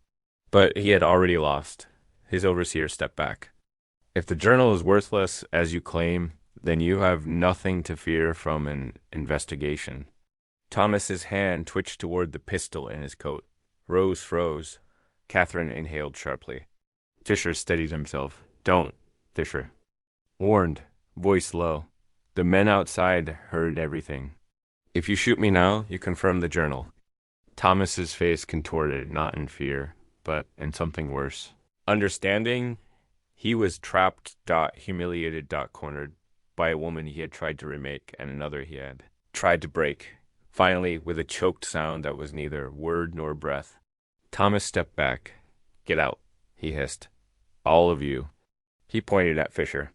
But he had already lost. His overseer stepped back. If the journal is worthless, as you claim, then you have nothing to fear from an investigation. Thomas's hand twitched toward the pistol in his coat. Rose froze. Catherine inhaled sharply. Fisher steadied himself. Don't, Fisher. Warned, voice low. The men outside heard everything. If you shoot me now, you confirm the journal. Thomas's face contorted, not in fear, but in something worse. Understanding, he was trapped, humiliated, cornered by a woman he had tried to remake and another he had tried to break. Finally, with a choked sound that was neither word nor breath, Thomas stepped back. Get out, he hissed. All of you. He pointed at Fisher.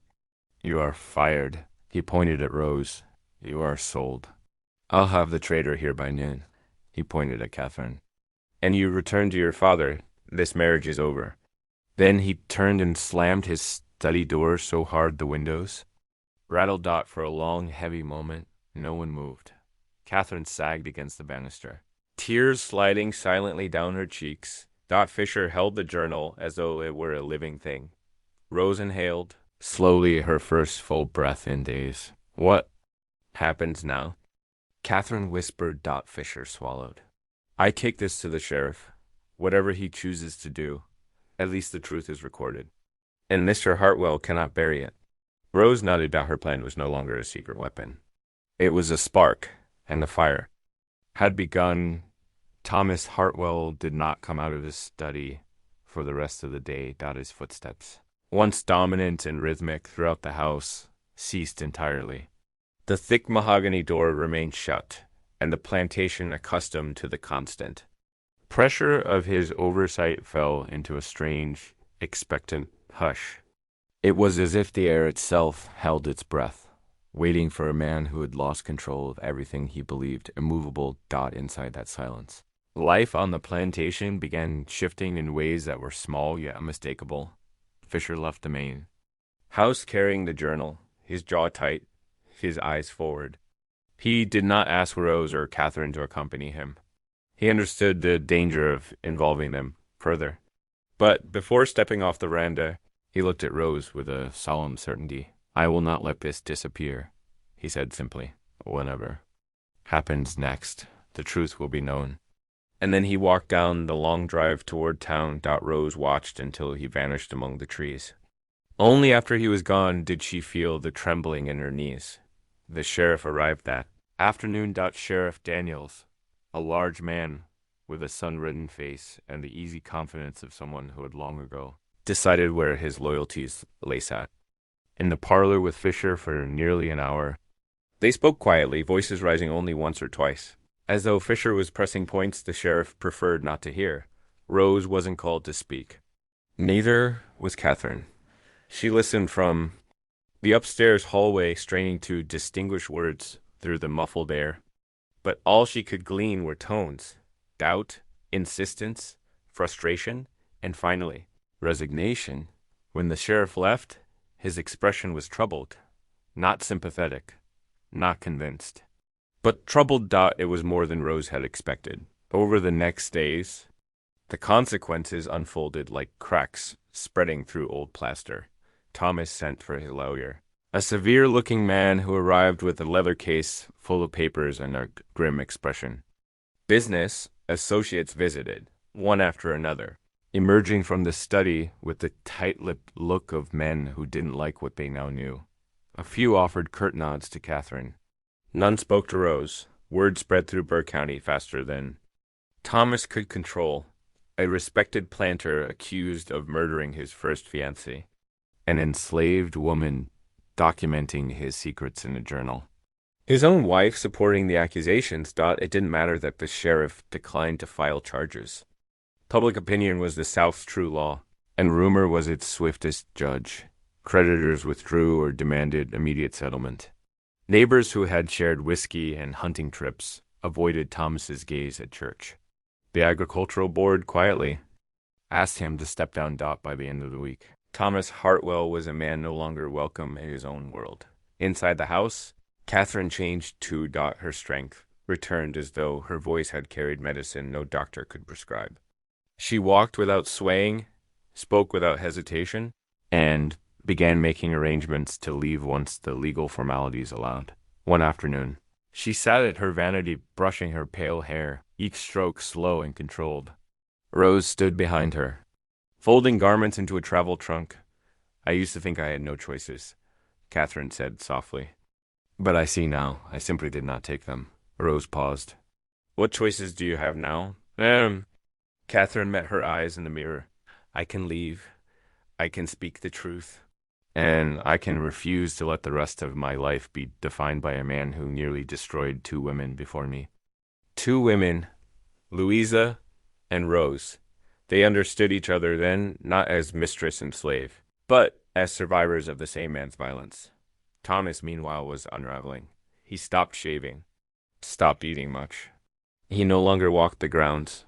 You are fired. He pointed at Rose. You are sold. I'll have the traitor here by noon. He pointed at Catherine. And you return to your father. This marriage is over. Then he turned and slammed his study door so hard the windows rattled for a long, heavy moment. No one moved. Catherine sagged against the banister. Tears sliding silently down her cheeks. Fisher held the journal as though it were a living thing. Rose inhaled, slowly her first full breath in days. What happens now? Catherine whispered. Fisher swallowed. I take this to the sheriff. Whatever he chooses to do, at least the truth is recorded. And Mr. Hartwell cannot bury it. Rose nodded. Her plan was no longer a secret weapon. It was a spark, and the fire had begun. Thomas Hartwell did not come out of his study for the rest of the day. His footsteps, once dominant and rhythmic throughout the house, ceased entirely. The thick mahogany door remained shut, and the plantation accustomed to the constant pressure of his oversight fell into a strange, expectant hush. It was as if the air itself held its breath, waiting for a man who had lost control of everything he believed immovable. Inside that silence, life on the plantation began shifting in ways that were small yet unmistakable. Fisher left the main house carrying the journal, his jaw tight, his eyes forward. He did not ask Rose or Catherine to accompany him. He understood the danger of involving them further. But before stepping off the veranda, he looked at Rose with a solemn certainty. I will not let this disappear, he said simply. Whatever happens next, the truth will be known. And then he walked down the long drive toward town. Rose watched until he vanished among the trees. Only after he was gone did she feel the trembling in her knees. The sheriff arrived that afternoon. Sheriff Daniels, a large man with a sun-reddened face and the easy confidence of someone who had long ago decided where his loyalties lay, sat in the parlor with Fisher for nearly an hour. They spoke quietly, voices rising only once or twice, as though Fisher was pressing points the sheriff preferred not to hear. Rose wasn't called to speak. Neither was Catherine. She listened from the upstairs hallway, straining to distinguish words through the muffled air. But all she could glean were tones: doubt, insistence, frustration, and finally, resignation. When the sheriff left, his expression was troubled, not sympathetic, not convinced. But troubled. It was more than Rose had expected. Over the next days, the consequences unfolded like cracks spreading through old plaster. Thomas sent for his lawyer, a severe-looking man who arrived with a leather case full of papers and a grim expression. Business associates visited, one after another, emerging from the study with the tight-lipped look of men who didn't like what they now knew. A few offered curt nods to Catherine. None spoke to Rose. Word spread through Burr County faster than Thomas could control. A respected planter accused of murdering his first fiancée. An enslaved woman documenting his secrets in a journal. His own wife supporting the accusations. It didn't matter that the sheriff declined to file charges. Public opinion was the South's true law, and rumor was its swiftest judge. Creditors withdrew or demanded immediate settlement. Neighbors who had shared whiskey and hunting trips avoided Thomas's gaze at church. The agricultural board quietly asked him to step down. By the end of the week, Thomas Hartwell was a man no longer welcome in his own world. Inside the house, Catherine changed too. Her strength returned as though her voice had carried medicine no doctor could prescribe. She walked without swaying, spoke without hesitation, and began making arrangements to leave once the legal formalities allowed. One afternoon, she sat at her vanity brushing her pale hair, each stroke slow and controlled. Rose stood behind her, folding garments into a travel trunk. I used to think I had no choices, Catherine said softly. But I see now, I simply did not take them. Rose paused. What choices do you have now? Catherine met her eyes in the mirror. I can leave. I can speak the truth. And I can refuse to let the rest of my life be defined by a man who nearly destroyed 2 women before me. 2 women, Louisa and Rose. They understood each other then, not as mistress and slave, but as survivors of the same man's violence. Thomas, meanwhile, was unraveling. He stopped shaving, stopped eating much. He no longer walked the grounds.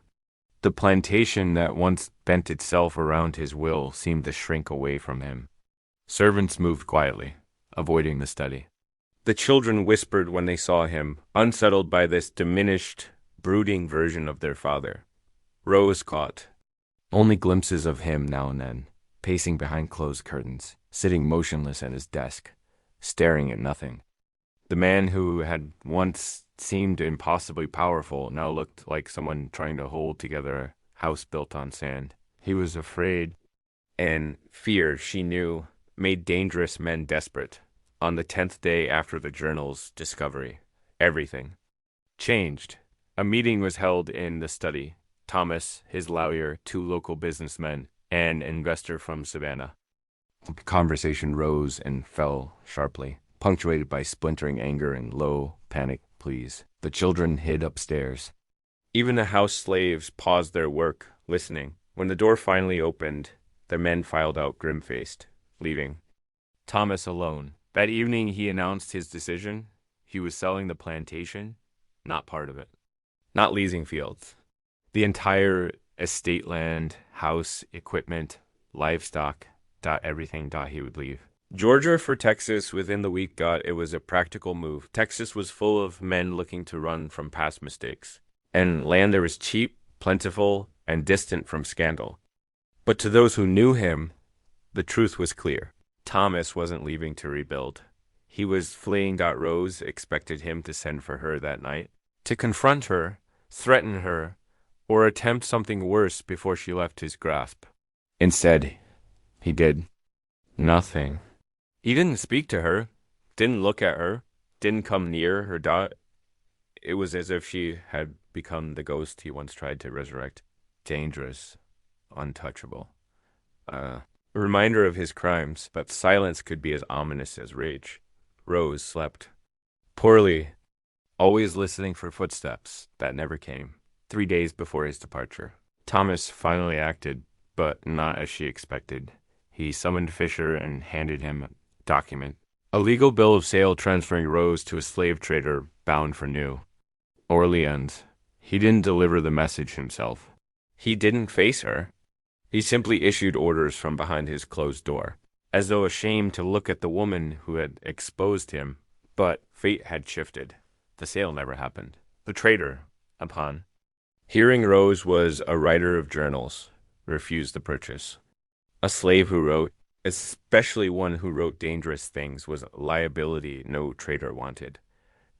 The plantation that once bent itself around his will seemed to shrink away from him. Servants moved quietly, avoiding the study. The children whispered when they saw him, unsettled by this diminished, brooding version of their father. Rose caught only glimpses of him now and then, pacing behind closed curtains, sitting motionless at his desk, staring at nothing. The man who had once seemed impossibly powerful now looked like someone trying to hold together a house built on sand. He was afraid, and fear, she knew, made dangerous men desperate. On the 10th day after the journal's discovery, everything changed. A meeting was held in the study. Thomas, his lawyer, 2 local businessmen, and an investor from Savannah. The conversation rose and fell sharply, punctuated by splintering anger and low, panicked pleas. The children hid upstairs. Even the house slaves paused their work, listening. When the door finally opened, the men filed out grim-faced, leaving Thomas alone. That evening he announced his decision. He was selling the plantation, not part of it. Not leasing fields. The entire estate land, house, equipment, livestock, everything he would leave. Georgia for Texas within the week got it was a practical move. Texas was full of men looking to run from past mistakes. And land there was cheap, plentiful, and distant from scandal. But to those who knew him, the truth was clear. Thomas wasn't leaving to rebuild. He was fleeing. Rose expected him to send for her that night, to confront her, threaten her, or attempt something worse before she left his grasp. Instead, he did nothing. He didn't speak to her, didn't look at her, didn't come near her. It was as if she had become the ghost he once tried to resurrect. Dangerous, untouchable. A reminder of his crimes, but silence could be as ominous as rage. Rose slept poorly, always listening for footsteps that never came. 3 days before his departure, Thomas finally acted, but not as she expected. He summoned Fisher and handed him a document. A legal bill of sale transferring Rose to a slave trader bound for New Orleans. He didn't deliver the message himself. He didn't face her. He simply issued orders from behind his closed door, as though ashamed to look at the woman who had exposed him. But fate had shifted. The sale never happened. The trader, upon hearing Rose was a writer of journals, refused the purchase. A slave who wrote, especially one who wrote dangerous things, was a liability no trader wanted.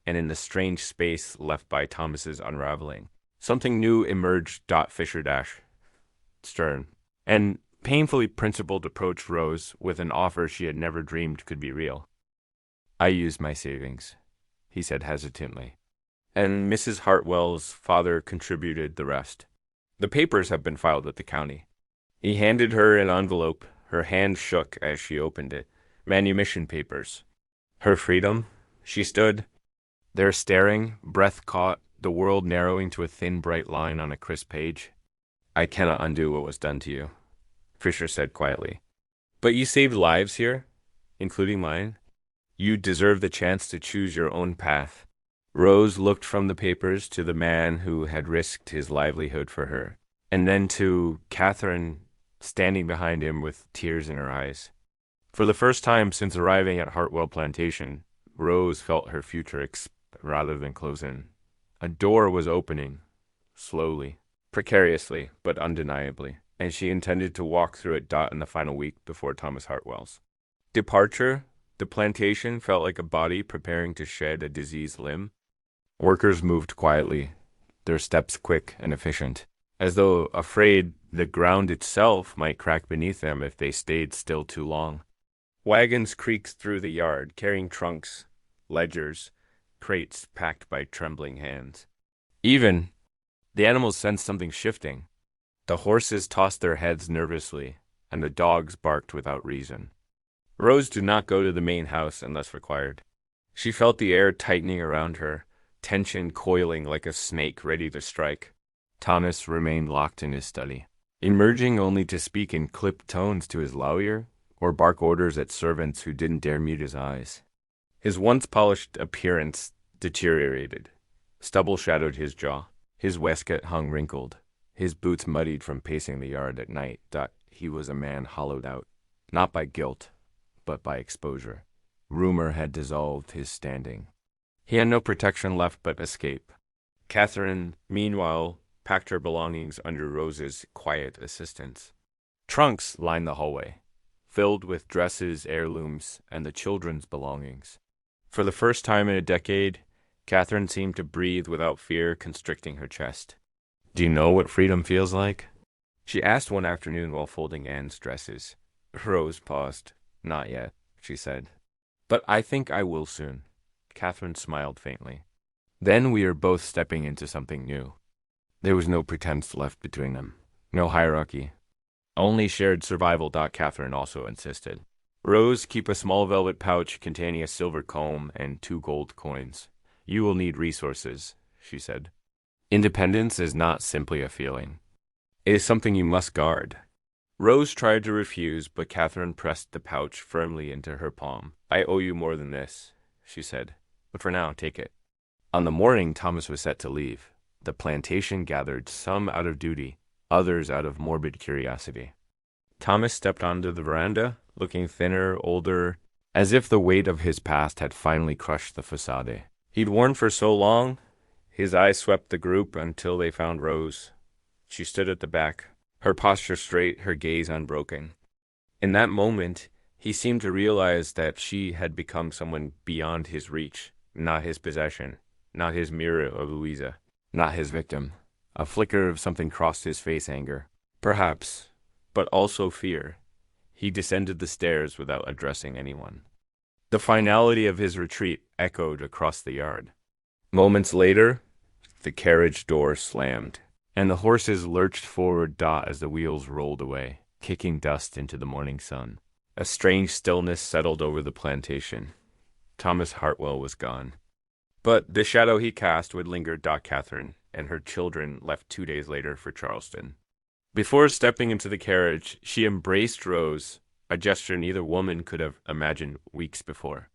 And in the strange space left by Thomas's unraveling, something new emerged. Fisher Stern, and painfully principled approached Rose with an offer she had never dreamed could be real. I used my savings, he said hesitantly, and Mrs. Hartwell's father contributed the rest. The papers have been filed with the county. He handed her an envelope. Her hand shook as she opened it. Manumission papers. Her freedom? She stood there staring, breath caught, the world narrowing to a thin, bright line on a crisp page. I cannot undo what was done to you, Fisher said quietly. But you saved lives here, including mine. You deserve the chance to choose your own path. Rose looked from the papers to the man who had risked his livelihood for her, and then to Catherine standing behind him with tears in her eyes. For the first time since arriving at Hartwell Plantation, Rose felt her future rather than close in. A door was opening, slowly, precariously but undeniably, and she intended to walk through it in the final week before Thomas Hartwell's departure. The plantation felt like a body preparing to shed a diseased limb. Workers moved quietly, their steps quick and efficient, as though afraid the ground itself might crack beneath them if they stayed still too long. Wagons creaked through the yard, carrying trunks, ledgers, crates packed by trembling hands. Even the animals sensed something shifting. The horses tossed their heads nervously, and the dogs barked without reason. Rose did not go to the main house unless required. She felt the air tightening around her, tension coiling like a snake ready to strike. Thomas remained locked in his study, emerging only to speak in clipped tones to his lawyer or bark orders at servants who didn't dare meet his eyes. His once polished appearance deteriorated. Stubble shadowed his jaw. His waistcoat hung wrinkled. His boots muddied from pacing the yard at night. That he was a man hollowed out, not by guilt, but by exposure. Rumor had dissolved his standing. He had no protection left but escape. Catherine, meanwhile, packed her belongings under Rose's quiet assistance. Trunks lined the hallway, filled with dresses, heirlooms, and the children's belongings. For the first time in a decade, Catherine seemed to breathe without fear constricting her chest. "Do you know what freedom feels like?" she asked one afternoon while folding Anne's dresses. Rose paused. "Not yet," she said. "But I think I will soon." Catherine smiled faintly. Then we are both stepping into something new. There was no pretense left between them, no hierarchy. Only shared survival. Catherine also insisted. "Rose, keep a small velvet pouch containing a silver comb and 2 gold coins. You will need resources," she said. "Independence is not simply a feeling. It is something you must guard." Rose tried to refuse, but Catherine pressed the pouch firmly into her palm. "I owe you more than this," she said. "But for now, take it." On the morning Thomas was set to leave, the plantation gathered, some out of duty, others out of morbid curiosity. Thomas stepped onto the veranda, looking thinner, older, as if the weight of his past had finally crushed the facade. He'd worn for so long. His eyes swept the group until they found Rose. She stood at the back, her posture straight, her gaze unbroken. In that moment, he seemed to realize that she had become someone beyond his reach, not his possession, not his mirror of Louisa, not his victim. A flicker of something crossed his face, anger, perhaps, but also fear. He descended the stairs without addressing anyone. The finality of his retreat echoed across the yard. Moments later, the carriage door slammed, and the horses lurched forward as the wheels rolled away, kicking dust into the morning sun. A strange stillness settled over the plantation. Thomas Hartwell was gone. But the shadow he cast would linger. Catherine and her children left 2 days later for Charleston. Before stepping into the carriage, she embraced Rose, a gesture neither woman could have imagined weeks before.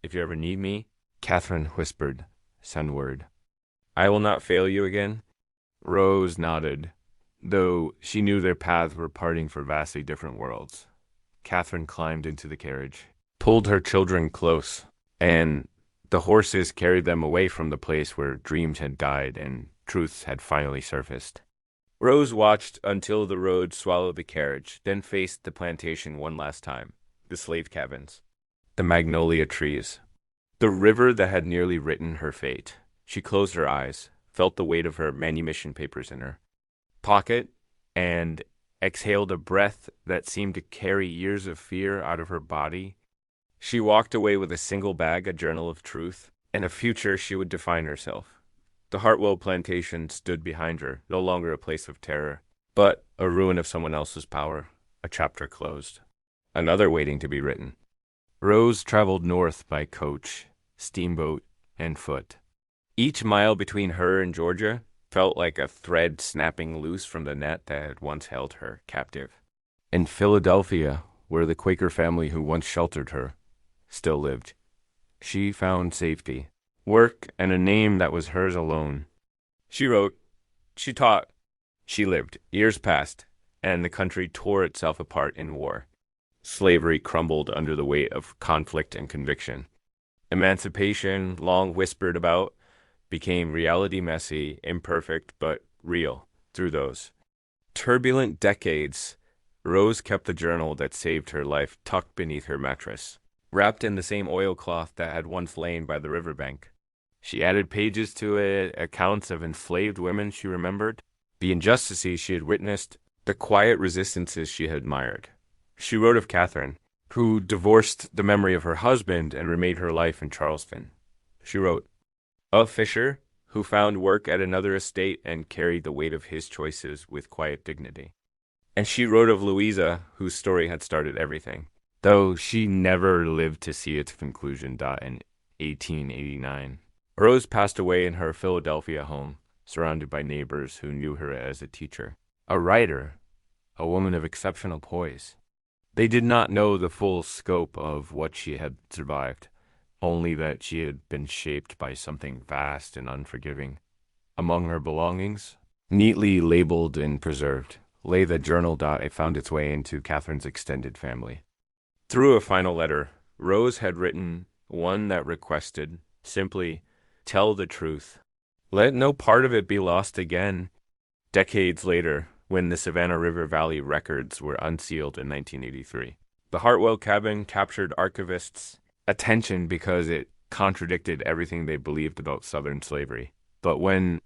"If you ever need me," Catherine whispered, "send word. I will not fail you again." Rose nodded, though she knew their paths were parting for vastly different worlds. Catherine climbed into the carriage, pulled her children close, and the horses carried them away from the place where dreams had died and truths had finally surfaced. Rose watched until the road swallowed the carriage, then faced the plantation one last time, the slave cabins, the magnolia trees, the river that had nearly written her fate. She closed her eyes, felt the weight of her manumission papers in her pocket, and exhaled a breath that seemed to carry years of fear out of her body. She walked away with a single bag, a journal of truth, and a future she would define herself. The Hartwell Plantation stood behind her, no longer a place of terror, but a ruin of someone else's power, a chapter closed, another waiting to be written. Rose traveled north by coach, steamboat, and foot. Each mile between her and Georgia felt like a thread snapping loose from the net that had once held her captive. In Philadelphia, where the Quaker family who once sheltered her still lived, she found safety, work, and a name that was hers alone. She wrote, she taught, she lived. Years passed, and the country tore itself apart in war. Slavery crumbled under the weight of conflict and conviction. Emancipation, long whispered about, became reality, messy, imperfect, but real. through those turbulent decades, Rose kept the journal that saved her life tucked beneath her mattress, wrapped in the same oilcloth that had once lain by the riverbank. She added pages to it, accounts of enslaved women she remembered, the injustices she had witnessed, the quiet resistances she had admired. She wrote of Catherine, who divorced the memory of her husband and remade her life in Charleston. She wrote, "A Fisher, who found work at another estate and carried the weight of his choices with quiet dignity." And she wrote of Louisa, whose story had started everything, though she never lived to see its conclusion. In 1889, Rose passed away in her Philadelphia home, surrounded by neighbors who knew her as a teacher, a writer, a woman of exceptional poise. They did not know the full scope of what she had survived, only that she had been shaped by something vast and unforgiving. Among her belongings, neatly labeled and preserved, lay the journal that found its way into Catherine's extended family. Through a final letter, Rose had written one that requested, simply, "Tell the truth. Let no part of it be lost again." Decades later, when the Savannah River Valley records were unsealed in 1983, the Hartwell cabin captured archivists' attention because it contradicted everything they believed about Southern slavery. But when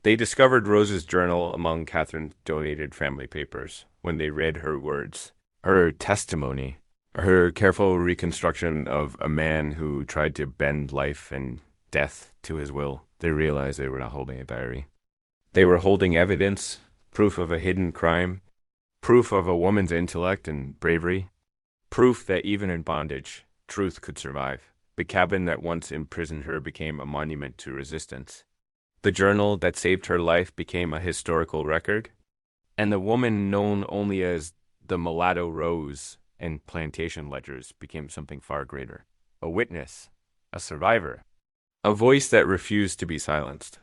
they discovered Rose's journal among Catherine's donated family papers, when they read her words, her testimony, her careful reconstruction of a man who tried to bend life and death to his will, they realized they were not holding a diary. They were holding evidence, proof of a hidden crime, proof of a woman's intellect and bravery, proof that even in bondage, truth could survive. The cabin that once imprisoned her became a monument to resistance. The journal that saved her life became a historical record, and the woman known only as the Mulatto Rose and plantation ledgers became something far greater. A witness, a survivor, a voice that refused to be silenced.